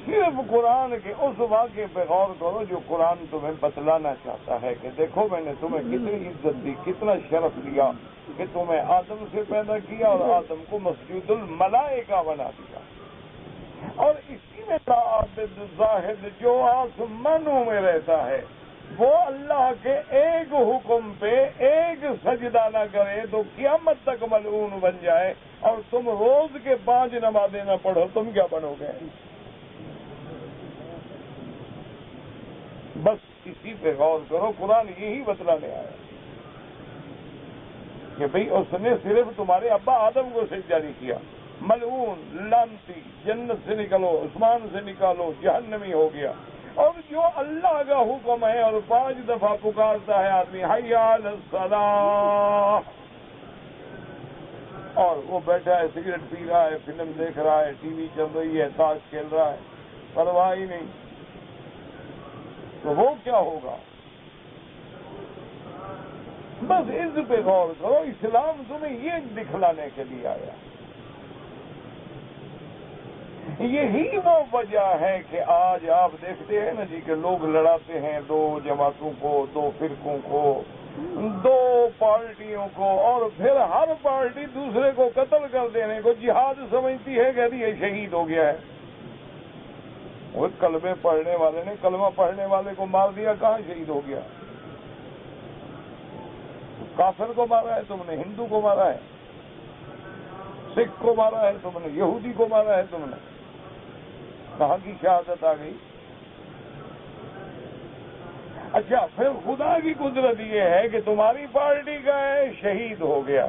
صرف قرآن کے اس واقعے پہ غور کرو جو قرآن تمہیں بتلانا چاہتا ہے کہ دیکھو میں نے تمہیں کتنی عزت دی، کتنا شرف دیا کہ تمہیں آدم سے پیدا کیا اور آدم کو مسجود الملائکہ بنا دیا، اور اسی میں عابد زاہد جو آسمانوں میں رہتا ہے وہ اللہ کے ایک حکم پہ ایک سجدہ نہ کرے تو قیامت تک ملعون بن جائے، اور تم روز کے 5 نمازیں نہ پڑھو، تم کیا بنو گے؟ بس اسی پہ غور کرو، قرآن یہی بتلانے آیا کہ بھئی اس نے صرف تمہارے ابا آدم کو سجدہ نہیں کیا، ملعون، لعنتی، جنت سے نکلو، عثمان سے نکالو، جہنمی ہو گیا۔ اور جو اللہ کا حکم ہے اور 5 دفعہ پکارتا ہے آدمی حی علی الصلاۃ، اور وہ بیٹھا ہے سگریٹ پی رہا ہے، فلم دیکھ رہا ہے، ٹی وی چل رہی ہے، تاش کھیل رہا ہے، پرواہ ہی نہیں، تو وہ کیا ہوگا؟ بس اس پہ غور کرو، اسلام تمہیں یہ دکھلانے کے لیے آیا۔ یہی وہ وجہ ہے کہ آج آپ دیکھتے ہیں نا جی کہ لوگ لڑاتے ہیں 2 جماعتوں کو، 2 فرقوں کو، 2 پارٹیوں کو، اور پھر ہر پارٹی دوسرے کو قتل کر دینے کو جہاد سمجھتی ہے، کہتی ہے شہید ہو گیا ہے۔ وہ کلمے پڑھنے والے نے کلمہ پڑھنے والے کو مار دیا، کہاں شہید ہو گیا؟ کافر کو مارا ہے تم نے، ہندو کو مارا ہے، سکھ کو مارا ہے تم نے، یہودی کو مارا ہے تم نے، کہاں کی شہادت آ گئی؟ اچھا، پھر خدا کی قدرت یہ ہے کہ تمہاری پارٹی کا ہے شہید ہو گیا،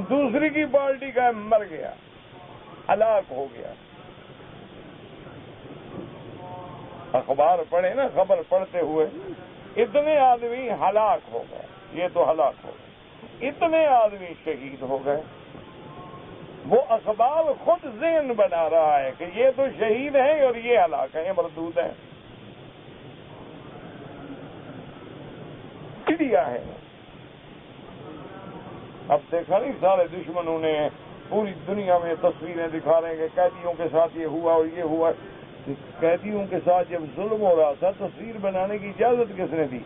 دوسری کی پارٹی کا ہے مر گیا، ہلاک ہو گیا۔ اخبار پڑھے نا، خبر پڑھتے ہوئے اتنے آدمی ہلاک ہو گئے، یہ تو ہلاک ہو گئے، اتنے آدمی شہید ہو گئے۔ وہ اخبار خود ذہن بنا رہا ہے کہ یہ تو شہید ہیں اور یہ ہلاک ہیں، یہ مردود ہیں، میڈیا ہے۔ اب دیکھا نہیں سارے دشمنوں نے پوری دنیا میں تصویریں دکھا رہے ہیں کہ قیدیوں کے ساتھ یہ ہوا اور یہ ہوا۔ قیدیوں کے ساتھ جب ظلم ہو رہا تھا تصویر بنانے کی اجازت کس نے دی؟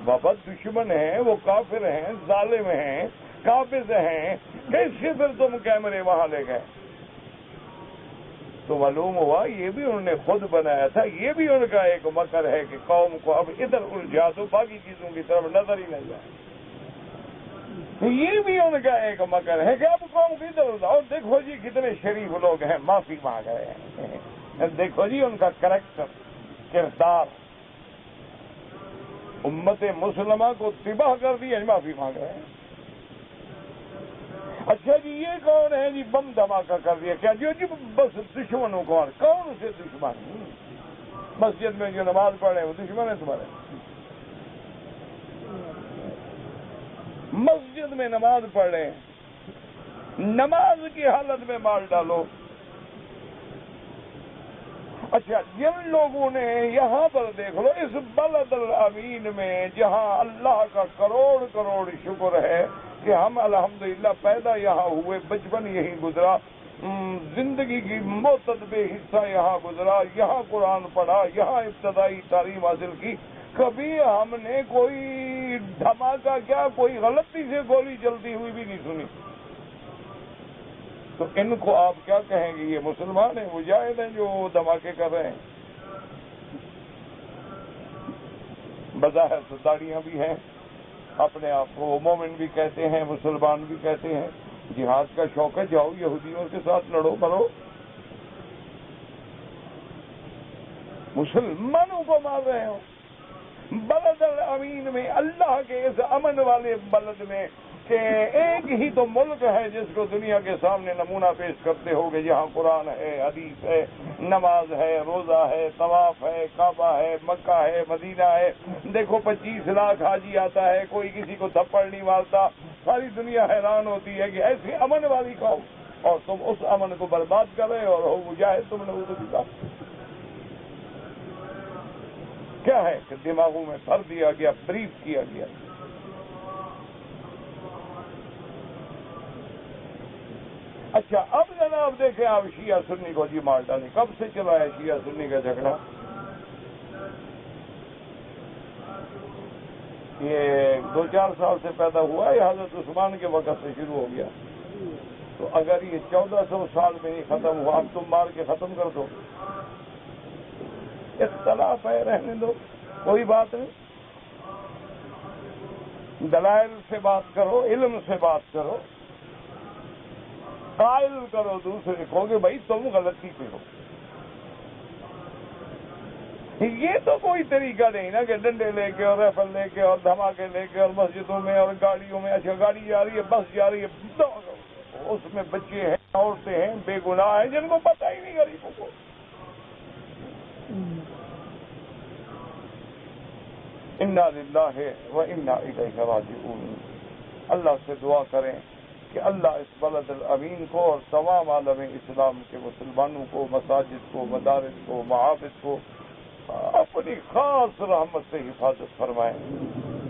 بابا دشمن ہیں، وہ کافر ہیں، ظالم ہیں، قابض ہیں، کیسے پھر تم کیمرے وہاں لے گئے؟ تو معلوم ہوا یہ بھی انہوں نے خود بنایا تھا، یہ بھی ان کا ایک مکر ہے کہ قوم کو اب ادھر الجھا دو، باقی چیزوں کی طرف نظر ہی نہیں جائے۔ یہ بھی ان کا ایک مکر ہے کہ اب قوم کی ادھر الجھاؤ۔ دیکھو جی کتنے شریف لوگ ہیں، معافی مانگ رہے ہیں، دیکھو جی ان کا کریکٹر، کردار، امت مسلمہ کو تباہ کر دیا، معافی مانگ رہے ہیں۔ اچھا جی یہ کون ہے جی بم دھماکہ کر دیا؟ کیا جی بس دشمنوں کو، کون سے دشمن؟ مسجد میں جو نماز پڑھ رہے ہیں وہ دشمن ہے تمہارے؟ مسجد میں نماز پڑھ رہے ہیں، نماز کی حالت میں مار ڈالو۔ اچھا جن لوگوں نے یہاں پر دیکھ لو اس بلد الامین میں جہاں اللہ کا کروڑ کروڑ شکر ہے کہ ہم الحمدللہ پیدا یہاں ہوئے، بچپن یہی گزرا، زندگی کی معتدب حصہ یہاں گزرا، یہاں قرآن پڑھا، یہاں ابتدائی تعلیم حاصل کی، کبھی ہم نے کوئی دھماکہ کیا کوئی غلطی سے گولی چلتی ہوئی بھی نہیں سنی. تو ان کو آپ کیا کہیں گے؟ یہ مسلمان ہیں، مجاہد ہیں جو دھماکے کر رہے ہیں. بظاہر تو داڑیاں بھی ہیں، اپنے آپ کو مومن بھی کہتے ہیں، مسلمان بھی کہتے ہیں. جہاد کا شوق ہے، جاؤ یہودیوں کے ساتھ لڑو مرو. مسلمانوں کو مار رہے ہو. بلد الامین میں، اللہ کے اس امن والے بلد میں، کہ ایک ہی تو ملک ہے جس کو دنیا کے سامنے نمونہ پیش کرتے ہو گے، جہاں قرآن ہے، حدیث ہے، نماز ہے، روزہ ہے، طواف ہے، کعبہ ہے، مکہ ہے، مدینہ ہے. دیکھو 25 لاکھ حاجی آتا ہے، کوئی کسی کو تھپڑ نہیں مارتا. ساری دنیا حیران ہوتی ہے کہ ایسی امن والی قوم، اور تم اس امن کو برباد کر رہے ہو، اور ہو مجاہد تم نے وہ دکھا. کیا ہے کہ دماغوں میں بھر دیا گیا، بریف کیا گیا. اچھا اب جناب دیکھیں آپ شیعہ سنی کو جی مار ڈالیں. کب سے چلا ہے شیعہ سنی کا جھگڑا؟ یہ 2-4 سال سے پیدا ہوا ہے، حضرت عثمان کے وقت سے شروع ہو گیا. تو اگر یہ 1400 سال میں ہی ختم ہوا، اب تم مار کے ختم کر دو. اختلاف ہے، رہنے دو، کوئی بات نہیں. دلائل سے بات کرو، علم سے بات کرو، قائل کرو دوسرے کو کہ بھائی تم غلطی پہ ہو. یہ تو کوئی طریقہ نہیں نا کہ ڈنڈے لے کے اور ریفل لے کے اور دھماکے لے کے اور مسجدوں میں اور گاڑیوں میں. اچھا گاڑی جا رہی ہے، بس جا رہی ہے، اس میں بچے ہیں، عورتیں ہیں، بے گناہ ہیں، جن کو پتہ ہی نہیں غریبوں کو. انا للہ و انا الیہ راجعون. اللہ سے دعا کریں کہ اللہ اس بلد الامین کو اور تمام عالم اسلام کے مسلمانوں کو، مساجد کو، مدارس کو، معابد کو اپنی خاص رحمت سے حفاظت فرمائیں.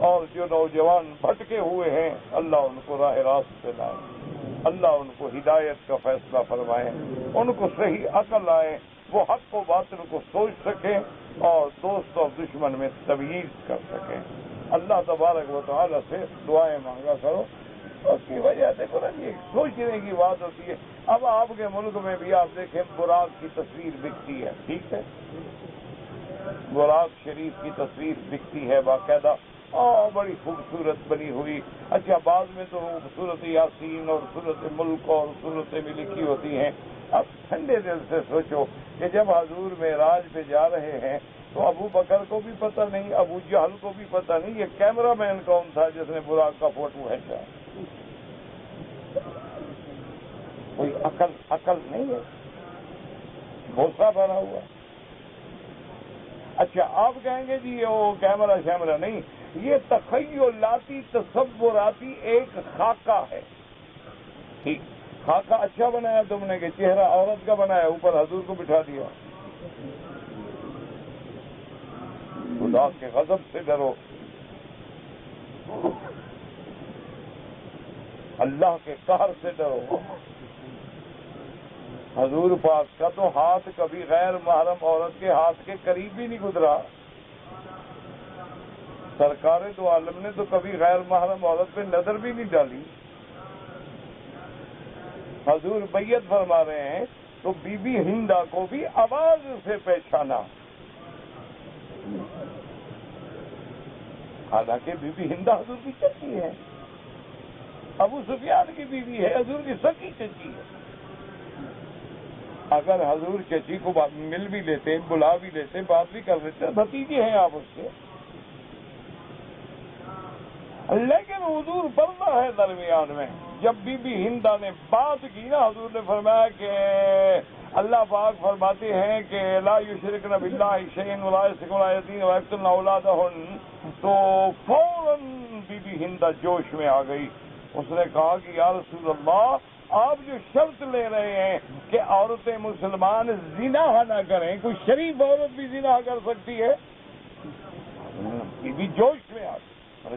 اور جو نوجوان بھٹکے ہوئے ہیں اللہ ان کو راہ راست پہ لائیں. اللہ ان کو ہدایت کا فیصلہ فرمائیں، ان کو صحیح عقل آئے، وہ حق و باطل کو سوچ سکیں اور دوست اور دشمن میں تمییز کر سکیں. اللہ تبارک و تعالی سے دعائیں مانگا کرو. اس کی وجہ سے یہ سوچنے کی بات ہوتی ہے. اب آپ کے ملک میں بھی آپ دیکھیں براق کی تصویر بکتی ہے، ٹھیک ہے، براق شریف کی تصویر بکتی ہے باقاعدہ، بڑی خوبصورت بنی ہوئی. اچھا بعد میں تو صورت یاسین اور صورت ملک اور صورتیں بھی لکھی ہوتی ہیں. اب ٹھنڈے دل سے سوچو کہ جب حضور معراج پہ جا رہے ہیں تو ابو بکر کو بھی پتہ نہیں، ابو جہل کو بھی پتہ نہیں، یہ کیمرہ مین کون تھا جس نے براق کا فوٹو کھینچا؟ کوئی عقل نہیں ہے، بھوسا بھرا ہوا. اچھا آپ کہیں گے جی وہ کیمرہ شیمرہ نہیں، یہ تخیلاتی تصوراتی ایک خاکہ ہے. ٹھیک، خاکہ اچھا بنایا تم نے کہ چہرہ عورت کا بنایا، اوپر حضور کو بٹھا دیا. خدا کے غضب سے ڈرو، اللہ کے قہر سے ڈرو. حضور پاک کا تو ہاتھ کبھی غیر محرم عورت کے ہاتھ کے قریب بھی نہیں گزرا. سرکار دو عالم نے تو کبھی غیر محرم عورت پہ نظر بھی نہیں ڈالی. حضور بیعت فرما رہے ہیں تو بی بی ہندا کو بھی آواز سے پہچانا، حالانکہ بی بی ہندا حضور کی چچی ہے، ابو سفیان کی بیوی ہے، حضور کی سکی چچی ہے. اگر حضور چچی کو مل بھی لیتے، بلا بھی لیتے، بات بھی کر لیتے، بھتیجے ہیں آپ اس کے. لیکن حضور پردہ ہے درمیان میں. جب بی بی ہندا نے بات کی نا، حضور نے فرمایا کہ اللہ پاک فرماتے ہیں کہ لا یشرکن باللہ شیئا ولا یسرقن ولا یزنین ویقتلن اولادہن، تو فوراً بی بی ہندا جوش میں آ گئی. اس نے کہا کہ یا رسول اللہ، آپ جو شرط لے رہے ہیں کہ عورتیں مسلمان زنا نہ کریں، کوئی شریف عورت بھی زنا کر سکتی ہے؟ بی بی جوش میں آ گئی.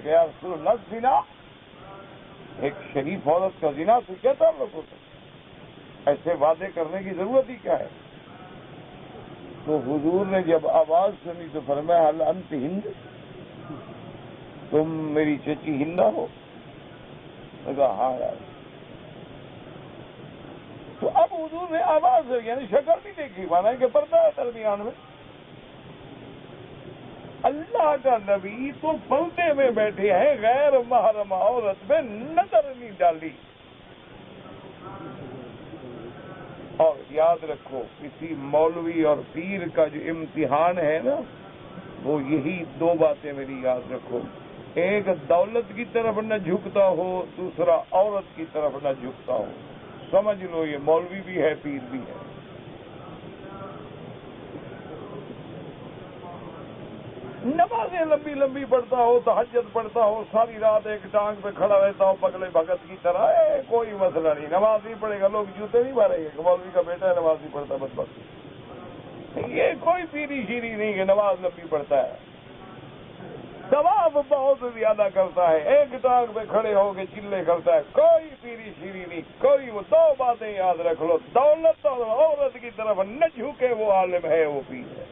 یا رسول اللہ، زنا ایک شریف عورت کا زنا سے کیا تعلق ہوتا ہے؟ ایسے وعدے کرنے کی ضرورت ہی کیا ہے؟ تو حضور نے جب آواز سنی تو فرمایا ہل انت ہند، تم میری چچی ہندا ہو؟ میں کہا ہاں یار. تو اب حضور نے آواز یعنی شکل نہیں دیکھی، مانا کہ پردہ ہے درمیان میں. اللہ کا نبی تو پردے میں بیٹھے ہیں، غیر محرم عورت میں نظر نہیں ڈالی. اور یاد رکھو کسی مولوی اور پیر کا جو امتحان ہے نا، وہ یہی دو باتیں میری یاد رکھو. ایک دولت کی طرف نہ جھکتا ہو، دوسرا عورت کی طرف نہ جھکتا ہو. سمجھ لو یہ مولوی بھی ہے، پیر بھی ہے. نمازیں لمبی لمبی پڑھتا ہو، تہجد پڑھتا ہو، ساری رات ایک ٹانگ پہ کھڑا رہتا ہو پگلے بھگت کی طرح، کوئی مسئلہ نہیں. نماز نہیں پڑھے گا، لوگ جوتے نہیں ماریں گے کہ مولوی کا بیٹا ہے نماز نہیں پڑھتا بس بس. یہ کوئی پیری شیری نہیں کہ نماز لمبی پڑھتا ہے. ثواب بہت زیادہ کرتا ہے، ایک ٹانگ پہ کھڑے ہو کے چلے کرتا ہے. کوئی پیری شیری نہیں. کوئی وہ دو باتیں یاد رکھ لو، دولت اور عورت کی طرف نہ جھکے وہ عالم ہے، وہ پیر ہے.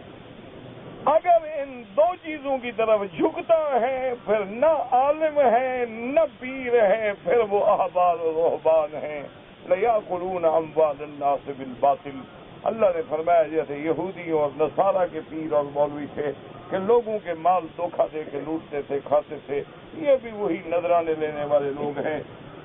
اگر ان دو چیزوں کی طرف جھکتا ہے پھر نہ عالم ہے نہ پیر ہے، پھر وہ احبار و رہبان ہیں. لَيَأْكُلُونَ أَمْوَالَ النَّاسِ بِالْبَاطِلِ. اللہ نے فرمایا جیسے یہودیوں اور نصارہ کے پیر اور مولوی تھے کہ لوگوں کے مال دھوکہ دے کے لوٹتے تھے، کھاتے تھے، یہ بھی وہی نذرانے لینے والے لوگ ہیں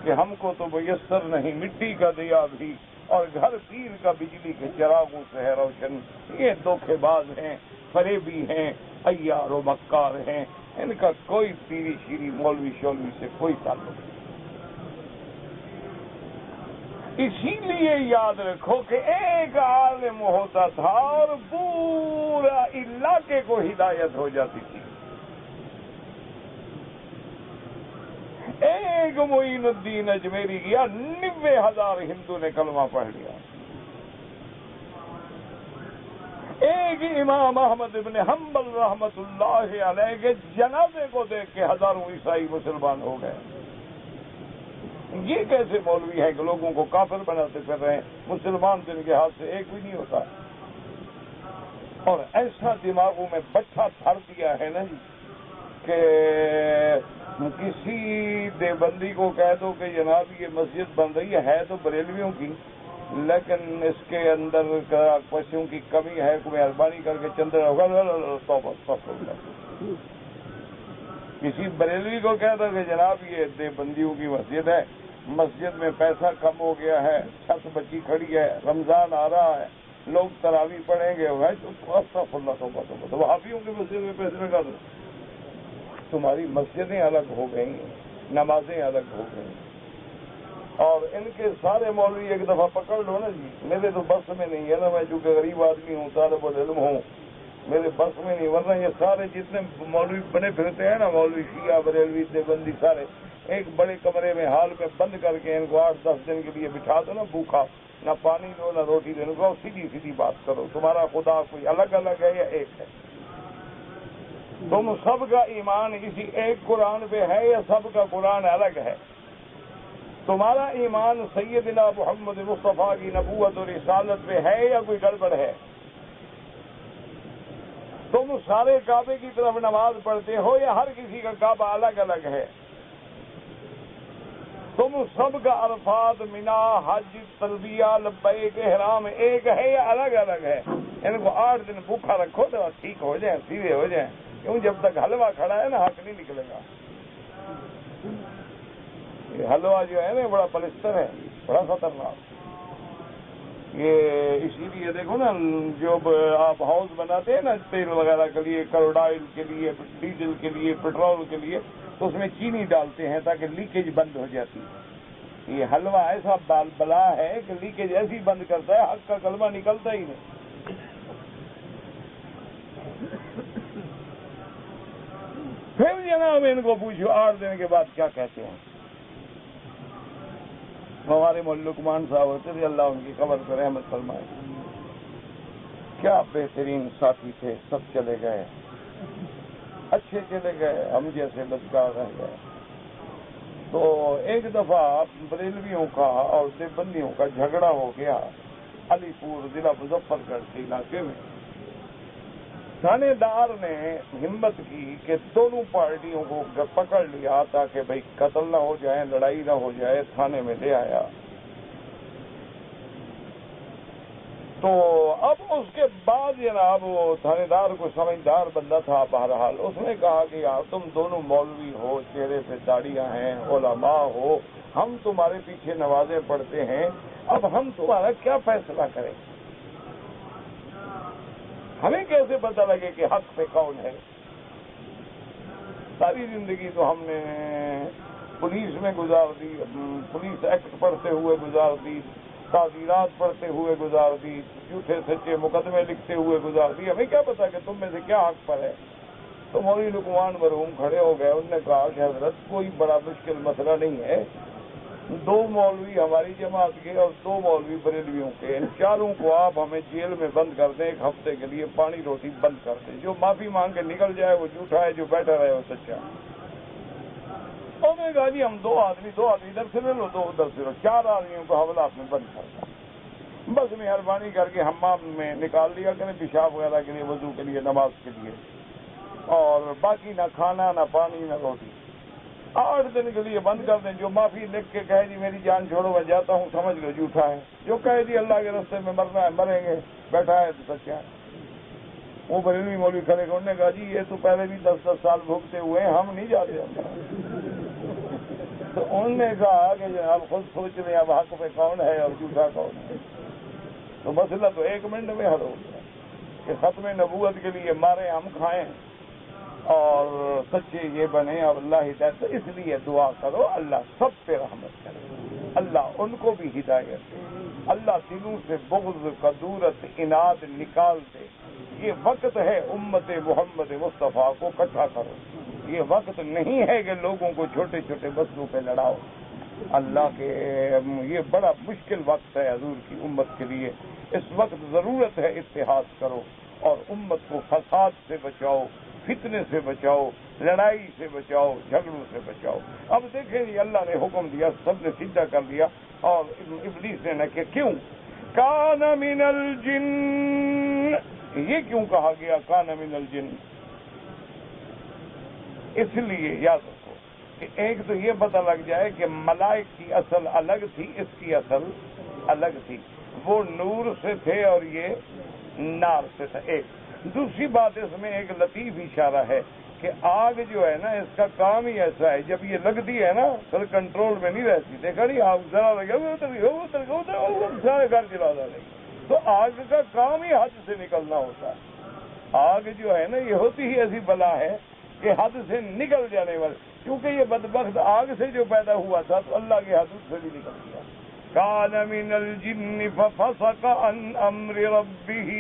کہ ہم کو تو میسر نہیں مٹی کا دیا بھی، اور گھر پیر کا بجلی کے چراغوں سے ہے روشن. یہ دھوکے باز ہیں، فریبی ہیں، عیار و مکار ہیں. ان کا کوئی پیری شیری مولوی شولوی سے کوئی تعلق نہیں. اسی لیے یاد رکھو کہ ایک عالم ہوتا تھا اور پورا علاقے کو ہدایت ہو جاتی تھی. ایک معین الدین اجمیری گیا، 90,000 ہندو نے کلمہ پڑھ لیا. ایک امام احمد ابن حنبل رحمت اللہ علیہ کے جنازے کو دیکھ کے ہزاروں عیسائی مسلمان ہو گئے. یہ کیسے مولوی ہیں کہ لوگوں کو کافر بناتے پھر رہے ہیں؟ مسلمان تو ان کے ہاتھ سے ایک بھی نہیں ہوتا. اور ایسا دماغوں میں بٹھا بھر دیا ہے نا جی کہ کسی دیوبندی کو کہہ دو کہ جناب یہ مسجد بن رہی ہے تو بریلویوں کی، لیکن اس کے اندر پیسوں کی کمی ہے، کوئی مہربانی کر کے چندر ہوگا. کسی بریلوی کو کہہ دو کہ جناب یہ دیوبندیوں کی مسجد ہے، مسجد میں پیسہ کم ہو گیا ہے، چھت بچی کھڑی ہے، رمضان آ رہا ہے، لوگ تراویح پڑھیں گے، تو وہابیوں کی مسجد میں پیسے لگا دو. تمہاری مسجدیں الگ ہو گئیں، نمازیں الگ ہو گئیں. اور ان کے سارے مولوی ایک دفعہ پکڑ لو نا جی، میرے تو بس میں نہیں ہے نا، میں چونکہ غریب آدمی ہوں، طالب العلم ہوں، میرے بس میں نہیں. ورنہ یہ سارے جتنے مولوی بنے پھرتے ہیں نا، مولوی شیعہ بریلوی دیوبندی سارے ایک بڑے کمرے میں ہال میں بند کر کے ان کو 8-10 دن کے لیے بٹھا دو نا، بھوکا، نہ پانی دو نہ روٹی دو، ان کو سیدھی سیدھی بات کرو، تمہارا خدا کوئی الگ الگ ہے یا ایک ہے؟ تم سب کا ایمان اسی ایک قرآن پہ ہے یا سب کا قرآن الگ ہے؟ تمہارا ایمان سیدنا محمد مصطفیٰ کی نبوت اور رسالت پہ ہے یا کوئی گڑبڑ ہے؟ تم سارے کعبے کی طرف نماز پڑھتے ہو یا ہر کسی کا کعبہ الگ الگ ہے؟ تم سب کا عرفات، منا، حج، تلبیہ، لبیک، احرام ایک ہے یا الگ الگ ہے؟ ان کو 8 دن بھوکھا رکھو تو ٹھیک ہو جائیں، سیدھے ہو جائیں. کیوں؟ جب تک حلوہ کھڑا ہے نا حق نہیں نکلے گا. یہ حلوہ جو ہے نا بڑا پلستر ہے، بڑا خطرناک. یہ اسی لیے دیکھو نا، جو آپ ہاؤس بناتے ہیں نا تیل وغیرہ کے لیے، کروڈائل کے لیے، ڈیزل کے لیے، پیٹرول کے لیے، تو اس میں چینی ڈالتے ہیں تاکہ لیکیج بند ہو جاتی ہے. یہ حلوہ ایسا بلا ہے کہ لیکیج ایسی بند کرتا ہے، حق کا کلمہ نکلتا ہی نہیں. پھر جناب ان کو پوچھو 8 دن کے بعد کیا کہتے ہیں. ہمارے لقمان صاحب ہوتے تھے، اللہ ان کی قبر پر رحمت فرمائے، کیا بہترین ساتھی تھے. سب چلے گئے، اچھے چلے گئے، ہم جیسے بدکار رہ گئے. تو ایک دفعہ بریلویوں کا اور دیوبندیوں کا جھگڑا ہو گیا علی پور ضلع مظفر گڑھ کے علاقے میں. تھانے دار نے ہمت کی کہ دونوں پارٹیوں کو پکڑ لیا تاکہ بھائی قتل نہ ہو جائے، لڑائی نہ ہو جائے، تھانے میں لے آیا۔ تو اب اس کے بعد جناب وہ تھانے دار کو سمجھدار بندہ تھا، بہرحال اس نے کہا کہ یار تم دونوں مولوی ہو، چہرے پہ داڑیاں ہیں، علماء ہو، ہم تمہارے پیچھے نمازیں پڑھتے ہیں، اب ہم تمہارا کیا فیصلہ کریں؟ ہمیں کیسے پتہ لگے کہ حق پہ کون ہے؟ ساری زندگی تو ہم نے پولیس میں گزار دی، پولیس ایکٹ پڑھتے ہوئے گزار دی، تعزیرات پڑھتے ہوئے گزار دی، جھوٹے سچے مقدمے لکھتے ہوئے گزار دی، ہمیں کیا پتا کہ تم میں سے کیا حق پر ہے؟ تو مولوی لقمان مرحوم کھڑے ہو گئے، انہوں نے کہا کہ حضرت کوئی بڑا مشکل مسئلہ نہیں ہے، 2 مولوی ہماری جماعت کے اور 2 مولوی بریلویوں کے، ان چاروں کو آپ ہمیں جیل میں بند کر دیں 1 ہفتے کے لیے، پانی روٹی بند کر دیں، جو معافی مانگ کے نکل جائے وہ جھوٹا ہے، جو بیٹھا رہے وہ سچا ہے۔ انہوں نے کہا جی ہم 2 آدمی ادھر سے لے لو، 2 ادھر سے لو، 4 آدمیوں کو حوالات میں بند کر دیں، بس مہربانی کر کے حمام میں نکال دیا کریں، پیشاب وغیرہ کے لیے، وضو کے لیے، نماز کے لیے، اور باقی نہ کھانا نہ پانی نہ روٹی، 8 دن کے لیے بند کر دیں، جو معافی لکھ کے کہے جی میری جان چھوڑو میں جاتا ہوں، سمجھ لو جھوٹا ہے، جو کہے جی اللہ کے راستے میں مرنا ہے مریں گے، بیٹھا ہے تو سچا ہے۔ وہ بریلوی مولوی کھڑے انہوں نے کہا جی یہ تو پہلے بھی 10 سال بھوگتے ہوئے ہیں، ہم نہیں جا رہے۔ تو انہوں نے کہا کہ آپ خود سوچ لیں اب حق پہ کون ہے اور جھوٹا کون ہے۔ تو مسئلہ تو 1 منٹ میں حل ہو گیا کہ ختم نبوت کے لیے مارے ہم کھائیں اور سچے یہ بنے، اور اللہ ہدایت۔ اس لیے دعا کرو اللہ سب پہ رحمت کرے، اللہ ان کو بھی ہدایت دے، اللہ دلوں سے بغض، کدورت، اناد نکال دے۔ یہ وقت ہے امت محمد مصطفیٰ کو اکٹھا کرو، یہ وقت نہیں ہے کہ لوگوں کو چھوٹے چھوٹے مسئلوں پہ لڑاؤ۔ اللہ کے یہ بڑا مشکل وقت ہے حضور کی امت کے لیے، اس وقت ضرورت ہے اتحاد کرو اور امت کو فساد سے بچاؤ، فتنے سے بچاؤ، لڑائی سے بچاؤ، جھگڑوں سے بچاؤ۔ اب دیکھیں جی اللہ نے حکم دیا، سب نے سیدھا کر دیا، اور ابلیس نے نہ کہ کیوں کان من الجن، یہ کیوں کہا گیا کان من الجن؟ اس لیے یاد رکھو کہ ایک تو یہ پتہ لگ جائے کہ ملائک کی اصل الگ تھی، اس کی اصل الگ تھی، وہ نور سے تھے اور یہ نار سے تھا۔ ایک دوسری بات اس میں ایک لطیف اشارہ ہے کہ آگ جو ہے نا اس کا کام ہی ایسا ہے، جب یہ لگتی ہے نا پھر کنٹرول میں نہیں رہتی، دیکھا نہیں آگ ذرا لگے سارے گھر جلا رہے، تو آگ کا کام ہی حد سے نکلنا ہوتا ہے۔ آگ جو ہے نا یہ ہوتی ہی ایسی بلا ہے کہ حد سے نکل جانے والی، کیونکہ یہ بدبخت آگ سے جو پیدا ہوا تھا تو اللہ کے حدود سے بھی نکل گیا۔ کان من الجن ففسق عن امر ربه،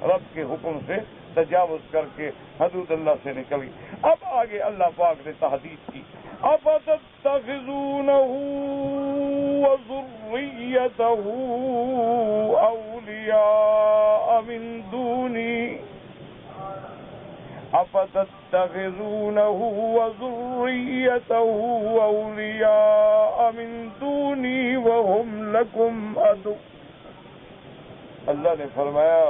رب کے حکم سے تجاوز کر کے حدود اللہ سے نکل گئی۔ اب آگے اللہ پاک نے تحدید کی، افتتخذونه وذريته اولیاء من دونی، افتتخذونه وذريته اولیاء من دونی وهم لكم عدو۔ اللہ نے فرمایا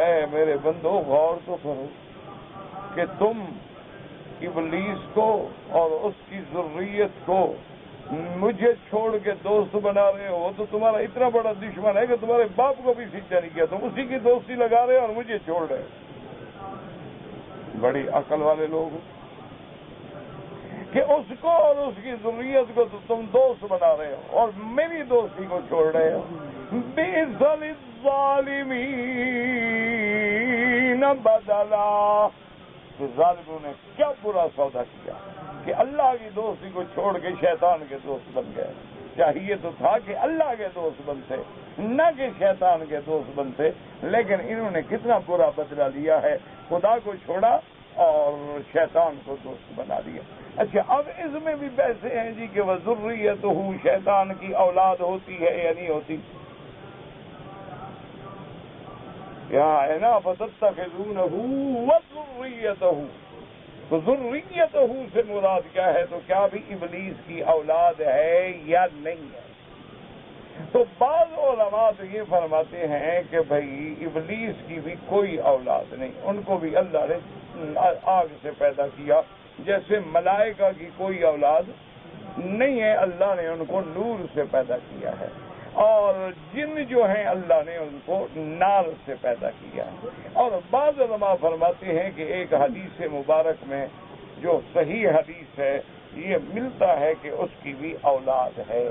اے میرے بندو غور تو کرو کہ تم ابلیس کو اور اس کی ذریت کو مجھے چھوڑ کے دوست بنا رہے ہو، وہ تو تمہارا اتنا بڑا دشمن ہے کہ تمہارے باپ کو بھی سیدھا نہیں کیا، تم اسی کی دوستی لگا رہے اور مجھے چھوڑ رہے۔ بڑی عقل والے لوگ کہ اس کو اور اس کی ذریت کو تو تم دوست بنا رہے ہو اور میری دوستی کو چھوڑ رہے ہو۔ بئس للظالمین بدلا، تو ظالموں نے کیا برا سودا کیا کہ اللہ کی دوستی کو چھوڑ کے شیطان کے دوست بن گئے۔ چاہیے تو تھا کہ اللہ کے دوست بنتے، نہ کہ شیطان کے دوست بنتے، لیکن انہوں نے کتنا برا بدلہ لیا ہے، خدا کو چھوڑا اور شیطان کو دوست بنا دیا۔ اچھا اب اس میں بھی پیسے ہیں جی کہ وذریتہ، شیطان کی اولاد ہوتی ہے یا نہیں ہوتی؟ یہاں ہے نا فتتخذونہ وذریتہ، تو ذریتہ سے مراد کیا ہے؟ تو کیا بھی ابلیس کی اولاد ہے یا نہیں ہے؟ تو بعض علماء تو یہ فرماتے ہیں کہ بھائی ابلیس کی بھی کوئی اولاد نہیں، ان کو بھی اللہ نے آگ سے پیدا کیا، جیسے ملائکہ کی کوئی اولاد نہیں ہے، اللہ نے ان کو نور سے پیدا کیا ہے، اور جن جو ہیں اللہ نے ان کو نار سے پیدا کیا ہے۔ اور بعض علماء فرماتے ہیں کہ ایک حدیث مبارک میں جو صحیح حدیث ہے یہ ملتا ہے کہ اس کی بھی اولاد ہے۔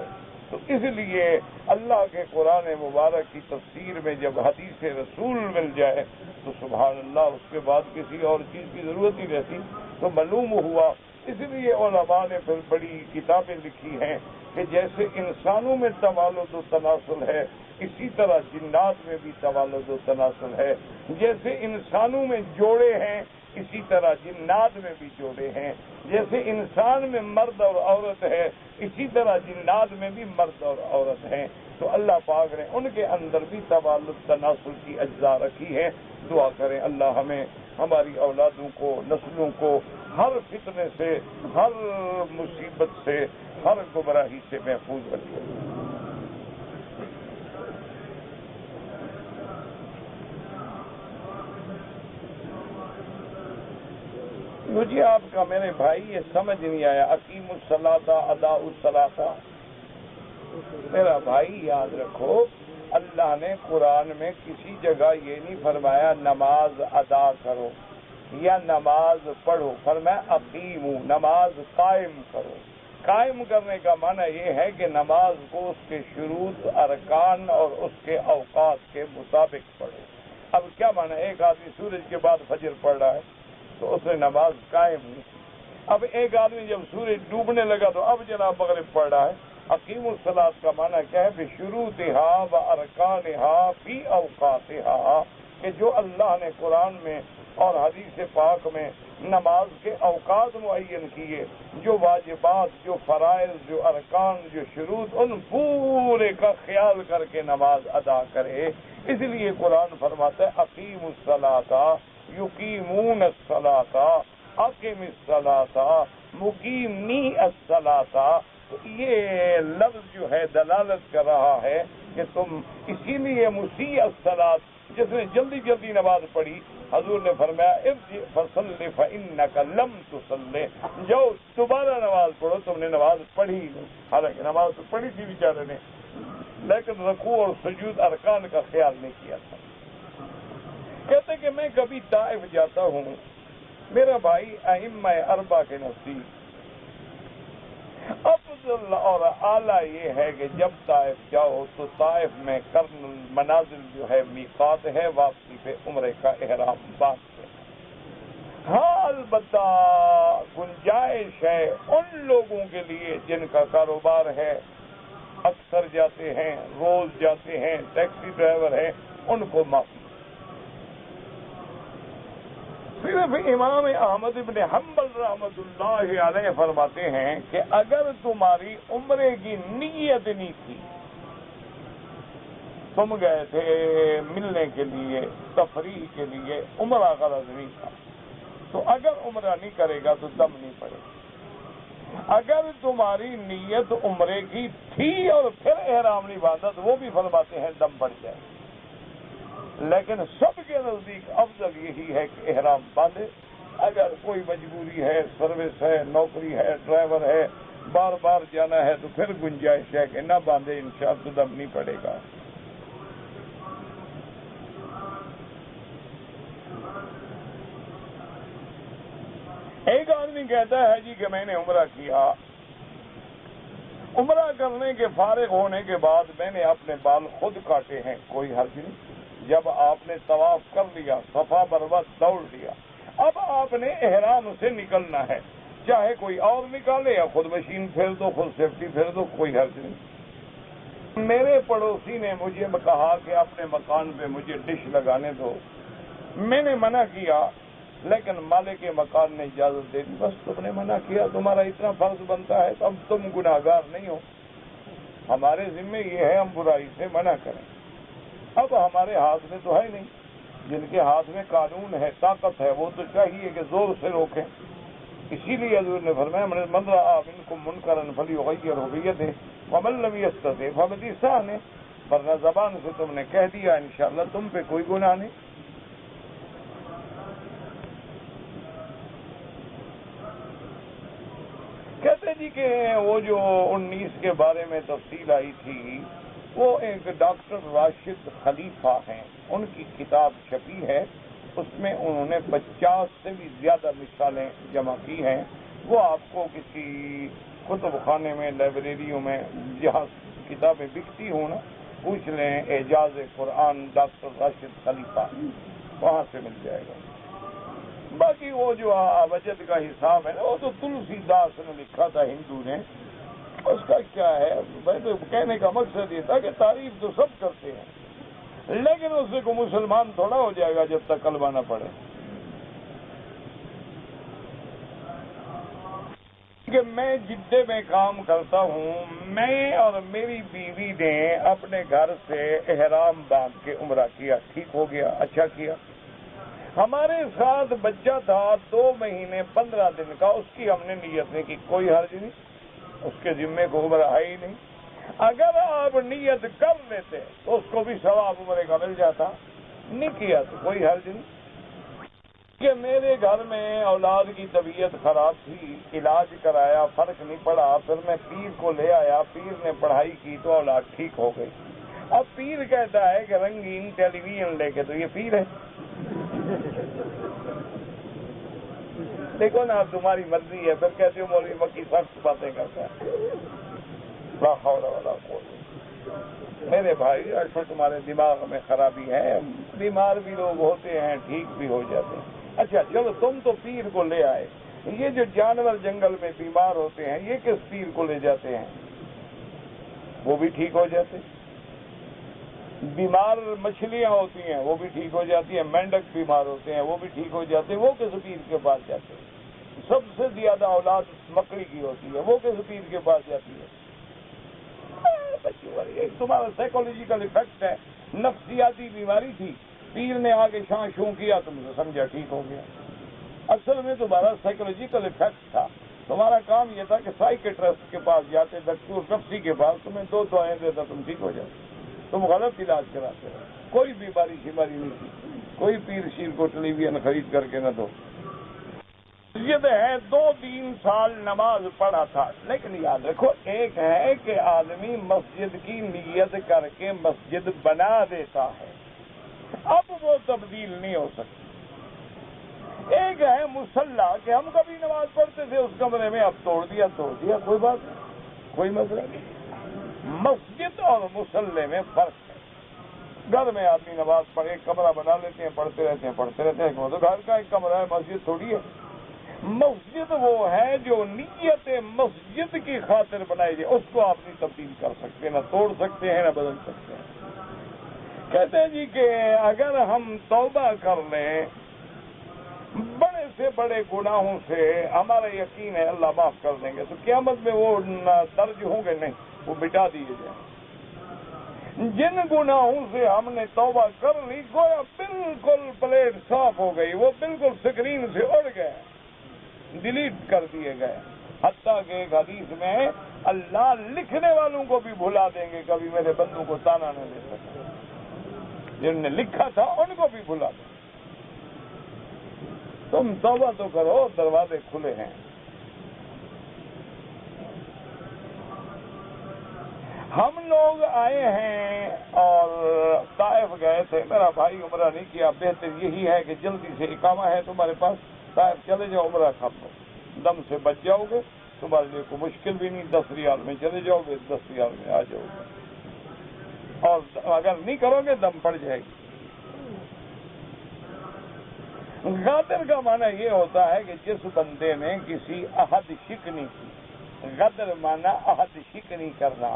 تو اس لیے اللہ کے قرآن مبارک کی تفسیر میں جب حدیث رسول مل جائے تو سبحان اللہ، اس کے بعد کسی اور چیز کی ضرورت ہی رہتی۔ تو معلوم ہوا، اس لیے علماء نے پھر بڑی کتابیں لکھی ہیں کہ جیسے انسانوں میں توالد و تناسل ہے، اسی طرح جنات میں بھی توالد و تناسل ہے، جیسے انسانوں میں جوڑے ہیں اسی طرح جنات میں بھی جوڑے ہیں، جیسے انسان میں مرد اور عورت ہے اسی طرح جنات میں بھی مرد اور عورت ہیں۔ تو اللہ پاک نے ان کے اندر بھی توالد تناسل کی اجزاء رکھی ہیں۔ دعا کریں اللہ ہمیں، ہماری اولادوں کو، نسلوں کو ہر فتنے سے، ہر مصیبت سے، ہر گمراہی سے محفوظ رکھے۔ مجھے آپ کا میرے بھائی یہ سمجھ نہیں آیا، اقیم الصلاۃ ادا الصلاۃ۔ میرا بھائی یاد رکھو، اللہ نے قرآن میں کسی جگہ یہ نہیں فرمایا نماز ادا کرو یا نماز پڑھو، فرمایا اقیمو، نماز قائم کرو۔ قائم کرنے کا معنی یہ ہے کہ نماز کو اس کے شروط، ارکان اور اس کے اوقات کے مطابق پڑھو۔ اب کیا معنی، ایک آدمی سورج کے بعد فجر پڑھ رہا ہے تو اس نے نماز قائم نہیں۔ اب ایک آدمی جب سورج ڈوبنے لگا تو اب جناب مغرب پڑھ رہا ہے۔ اقیم الصلاۃ کا معنی کیا ہے، بشروطہا و ارکانہا فی اوقاتہا، کہ جو اللہ نے قرآن میں اور حدیث پاک میں نماز کے اوقات معین کیے، جو واجبات، جو فرائض، جو ارکان، جو شروط، ان پورے کا خیال کر کے نماز ادا کرے۔ اس لیے قرآن فرماتا ہے اقیم الصلاۃ، یقیمون الصلاۃ، اقم الصلاۃ، مقیمی الصلاۃ۔ تو یہ لفظ جو ہے دلالت کر رہا ہے کہ تم، اسی لیے مسیء الصلاۃ، جس نے جلدی جلدی نماز پڑھی، حضور نے فرمایا ارجع فصلی فانک لم تصلی، جاؤ دوبارہ نماز پڑھو، تم نے نماز پڑھی نہیں۔ حالانکہ نماز تو پڑھی تھی بیچارے نے، لیکن رکوع اور سجود ارکان کا خیال نہیں کیا تھا۔ کہتے کہ میں کبھی طائف جاتا ہوں، میرا بھائی ائمہ اربعہ کے نزدیک افضل اور اعلیٰ یہ ہے کہ جب طائف جاؤ تو طائف میں قرن المنازل جو ہے میقات ہے، واپسی پہ عمرے کا احرام باندھتے ہیں۔ ہاں البتہ گنجائش ہے ان لوگوں کے لیے جن کا کاروبار ہے، اکثر جاتے ہیں، روز جاتے ہیں، ٹیکسی ڈرائیور ہیں، ان کو معافی۔ صرف امام احمد بن حنبل رحمۃ اللہ علیہ فرماتے ہیں کہ اگر تمہاری عمرے کی نیت نہیں تھی، تم گئے تھے ملنے کے لیے، تفریح کے لیے، عمرہ غرض نہیں تھا، تو اگر عمرہ نہیں کرے گا تو دم نہیں پڑے گا۔ اگر تمہاری نیت عمرے کی تھی اور پھر احرام نہیں باندھا تو وہ بھی فرماتے ہیں دم پڑ جائے، لیکن سب کے نزدیک افضل یہی ہے کہ احرام باندھے۔ اگر کوئی مجبوری ہے، سروس ہے، نوکری ہے، ڈرائیور ہے، بار بار جانا ہے تو پھر گنجائش ہے کہ نہ باندھے، انشاءاللہ تو دم نہیں پڑے گا۔ ایک آدمی کہتا ہے جی کہ میں نے عمرہ کیا، عمرہ کرنے کے فارغ ہونے کے بعد میں نے اپنے بال خود کاٹے ہیں، کوئی حرج نہیں۔ جب آپ نے طواف کر لیا، صفا مروہ دوڑ لیا، اب آپ نے احرام سے نکلنا ہے، چاہے کوئی اور نکالے یا خود مشین پھیر دو، خود سیفٹی پھیر دو، کوئی حرج نہیں۔ میرے پڑوسی نے مجھے کہا کہ اپنے مکان پہ مجھے ڈش لگانے دو، میں نے منع کیا، لیکن مالک مکان نے اجازت دے دی۔ بس تم نے منع کیا، تمہارا اتنا فرض بنتا ہے تو اب تم گناہگار نہیں ہو، ہمارے ذمے یہ ہے ہم برائی سے منع کریں۔ اب ہمارے ہاتھ میں تو ہے نہیں، جن کے ہاتھ میں قانون ہے، طاقت ہے، وہ تو چاہیے کہ زور سے روکیں۔ اسی لیے حضور نے فرمایا من رأى منکم منکرا فلیغیرہ بیدہ ومن لم یستطع فبلسانہ، ورنہ زبان سے تم نے کہہ دیا انشاءاللہ تم پہ کوئی گناہ نہیں۔ کہتے جی کہ وہ جو 19 کے بارے میں تفصیل آئی تھی، وہ ایک ڈاکٹر راشد خلیفہ ہیں، ان کی کتاب چھپی ہے، اس میں انہوں نے 50 سے بھی زیادہ مثالیں جمع کی ہیں۔ وہ آپ کو کسی کتب خانے میں، لائبریریوں میں جہاں کتابیں بکتی ہوں نا، پوچھ لیں اعجاز قرآن ڈاکٹر راشد خلیفہ، وہاں سے مل جائے گا۔ باقی وہ جو وجد کا حساب ہے نا، وہ تو تلسی داس نے لکھا تھا، ہندو نے، اس کا کیا ہے؟ میں تو کہنے کا مقصد یہ تھا کہ تعریف تو سب کرتے ہیں، لیکن اس سے کوئی مسلمان تھوڑا ہو جائے گا جب تک کلمہ نہ پڑے۔ کہ میں جدے میں کام کرتا ہوں، میں اور میری بیوی نے اپنے گھر سے احرام باندھ کے عمرہ کیا، ٹھیک ہو گیا، اچھا کیا۔ ہمارے ساتھ بچہ تھا 2 مہینے 15 دن کا، اس کی ہم نے نیت نہیں کی، کوئی حرج نہیں، اس کے ذمے کو عمرہ ہے ہی نہیں۔ اگر آپ نیت کر لیتے تو اس کو بھی ثواب عمرے کا مل جاتا، نہیں کیا تو کوئی حرج نہیں۔ کہ میرے گھر میں اولاد کی طبیعت خراب تھی، علاج کرایا، فرق نہیں پڑا، پھر میں پیر کو لے آیا، پیر نے پڑھائی کی تو اولاد ٹھیک ہو گئی۔ اب پیر کہتا ہے کہ رنگین ٹیلی ویژن لے کے، تو یہ پیر ہے؟ دیکھو نا، تمہاری مرضی ہے، پھر کہتے ہو مولوی مکی سخت باتیں کرتا ہے۔ لا حول ولا قوت۔ میرے بھائی، ایسا تمہارے دماغ میں خرابی ہے، بیمار بھی لوگ ہوتے ہیں، ٹھیک بھی ہو جاتے ہیں۔ اچھا چلو، تم تو پیر کو لے آئے، یہ جو جانور جنگل میں بیمار ہوتے ہیں، یہ کس پیر کو لے جاتے ہیں؟ وہ بھی ٹھیک ہو جاتے۔ بیمار مچھلیاں ہوتی ہیں، وہ بھی ٹھیک ہو جاتی ہیں، مینڈک بیمار ہوتے ہیں، وہ بھی ٹھیک ہو جاتے ہیں، وہ کس پیر کے پاس جاتے ہیں؟ سب سے زیادہ اولاد مکڑی کی ہوتی ہے، وہ کس پیر کے پاس جاتی ہے؟ ایک تمہارا سائیکولوجیکل ایفیکٹ ہے، نفسیاتی بیماری تھی، پیر نے آگے شاں شوں کیا، تم نے سمجھا ٹھیک ہو گیا۔ اصل میں تمہارا سائیکولوجیکل ایفیکٹ تھا، تمہارا کام یہ تھا کہ سائیکیٹرسٹ کے پاس جاتے، ڈاکٹر نفسی کے پاس، تمہیں 2 دعائیں دیتا، تم ٹھیک ہو جاتے، تم غلط علاج کراتے ہو۔ کوئی بیماری شماری نہیں تھی، کوئی پیر شیر کو ٹیلی ویژن خرید کر کے نہ دو۔ مسجد ہے، 2-3 سال نماز پڑھا تھا، لیکن یاد رکھو، ایک ہے کہ آدمی مسجد کی نیت کر کے مسجد بنا دیتا ہے، اب وہ تبدیل نہیں ہو سکتی۔ ایک ہے مصلی کہ ہم کبھی نماز پڑھتے تھے اس کمرے میں، اب توڑ دیا، کوئی بات نہیں، کوئی مسئلہ نہیں۔ مسجد اور مصلی میں فرق ہے۔ گھر میں آدمی نماز پڑھے، کمرہ بنا لیتے ہیں، پڑھتے رہتے ہیں، تو گھر کا ایک کمرہ ہے، مسجد تھوڑی ہے۔ مسجد وہ ہے جو نیت مسجد کی خاطر بنائی جائے، اس کو آپ نہیں تبدیل کر سکتے، نہ توڑ سکتے ہیں، نہ بدل سکتے ہیں۔ کہتے ہیں جی کہ اگر ہم توبہ کر لیں بڑے سے بڑے گناہوں سے، ہمارا یقین ہے اللہ معاف کر دیں گے، تو قیامت میں وہ درج ہوں گے نہیں، وہ مٹا دیے جائیں۔ جن گناہوں سے ہم نے توبہ کر لی، گویا بالکل پلیٹ صاف ہو گئی، وہ بالکل اسکرین سے اڑ گئے، ڈیلیٹ کر دیے گئے۔ حتیٰ کہ ایک حدیث میں اللہ لکھنے والوں کو بھی بھلا دیں گے، کبھی میرے بندوں کو تانا نہ دے سکے، جن نے لکھا تھا ان کو بھی بھلا دیں۔ تم توبہ تو کرو، دروازے کھلے ہیں۔ ہم لوگ آئے ہیں اور طائف گئے تھے، میرا بھائی عمرہ نہیں کیا، بہتر یہی ہے کہ جلدی سے اقامہ ہے تمہارے پاس، طائف چلے جاؤ، عمرہ کر لو، دم سے بچ جاؤ گے، تمہارے لیے کوئی مشکل بھی نہیں، 10 ریال میں چلے جاؤ گے، 10 ریال میں آ جاؤ گے، اور اگر نہیں کرو گے دم پڑ جائے گی۔ غادر کا معنی یہ ہوتا ہے کہ جس بندے نے کسی عہد شکنی کی، غدر معنی عہد شکنی کرنا،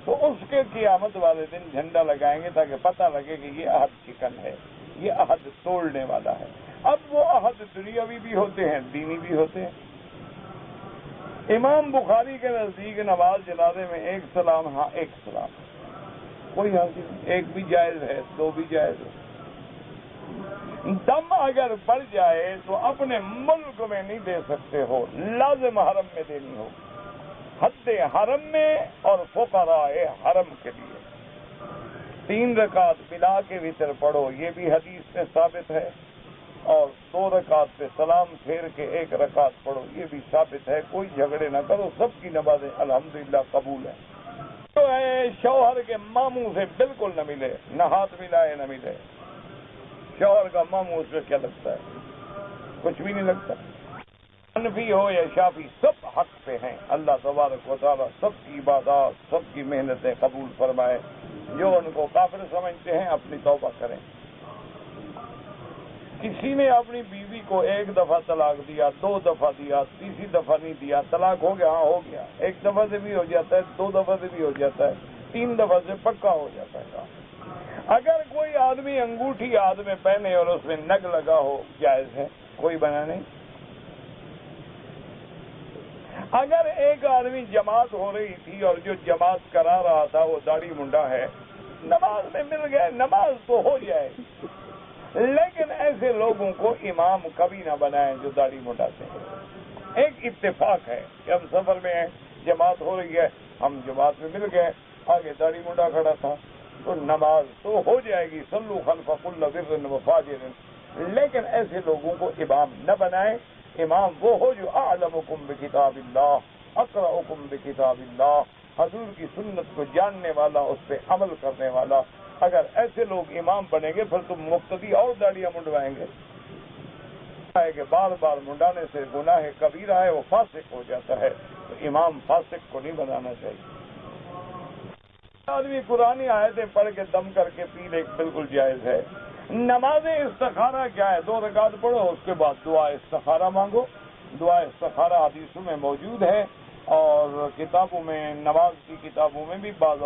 تو اس کے قیامت والے دن جھنڈا لگائیں گے تاکہ پتہ لگے کہ یہ عہد شکن ہے، یہ عہد توڑنے والا ہے۔ اب وہ عہد دنیاوی بھی ہوتے ہیں، دینی بھی ہوتے ہیں۔ امام بخاری کے نزدیک نماز جنازے میں 1 سلام، ہاں 1 سلام، کوئی حاصل نہیں، 1 بھی جائز ہے، 2 بھی جائز ہے۔ دم اگر پڑ جائے تو اپنے ملک میں نہیں دے سکتے ہو، لازم حرم میں دینی ہو، حد حرم میں اور فقراء حرم کے لیے 3 رکعت ملا کے وتر پڑھو، یہ بھی حدیث میں ثابت ہے، اور 2 رکعت پہ سلام پھیر کے 1 رکعت پڑھو، یہ بھی ثابت ہے۔ کوئی جھگڑے نہ کرو، سب کی نمازیں الحمدللہ قبول ہیں۔ تو ہے شوہر کے ماموں سے بالکل نہ ملے، نہ ہاتھ ملائے نہ ملے۔ شوہر کا ماموں اس میں کیا لگتا ہے؟ کچھ بھی نہیں لگتا۔ حنفی ہو یا شافعی، سب حق پہ ہیں۔ اللہ تبارک و تعالیٰ سب کی عبادات، سب کی محنتیں قبول فرمائے۔ جو ان کو کافر سمجھتے ہیں اپنی توبہ کریں۔ کسی نے اپنی بیوی کو 1 دفعہ طلاق دیا، 2 دفعہ دیا، تیسری دفعہ نہیں دیا، طلاق ہو گیا، ہاں ہو گیا، 1 دفعہ سے بھی ہو جاتا ہے، 2 دفعہ سے بھی ہو جاتا ہے، 3 دفعہ سے پکا ہو جاتا ہے۔ اگر کوئی آدمی انگوٹھی ہاتھ میں پہنے اور اس میں نگ لگا ہو، جائز ہے، کوئی منع نہیں۔ اگر ایک آدمی جماعت ہو رہی تھی اور جو جماعت کرا رہا تھا وہ داڑھی منڈا ہے، نماز میں مل گئے، نماز تو ہو جائے گی، لیکن ایسے لوگوں کو امام کبھی نہ بنائیں جو داڑھی منڈاتے ہیں۔ ایک اتفاق ہے کہ ہم سفر میں ہیں، جماعت ہو رہی ہے، ہم جماعت میں مل گئے، آگے داڑھی منڈا کھڑا تھا، تو نماز تو ہو جائے گی، صلو خلف کل بر و فاجر، لیکن ایسے لوگوں کو امام نہ بنائیں۔ امام وہ ہو جو اعلمکم بکتاب اللہ، اقرأکم بکتاب اللہ، حضور کی سنت کو جاننے والا، اس پہ عمل کرنے والا۔ اگر ایسے لوگ امام بنیں گے پھر تم مقتدی اور داڑیاں منڈوائیں گے کہ بار بار منڈانے سے گناہ کبیرہ ہے، وہ فاسق ہو جاتا ہے، تو امام فاسق کو نہیں بنانا چاہیے۔ آدمی قرآنی آیتیں پڑھ کے دم کر کے پی لے، بالکل جائز ہے۔ نماز استخارہ کیا ہے؟ 2 رکعت پڑھو، اس کے بعد دعا استخارہ مانگو۔ دعا استخارہ حدیثوں میں موجود ہے، اور کتابوں میں، نماز کی کتابوں میں بھی بعض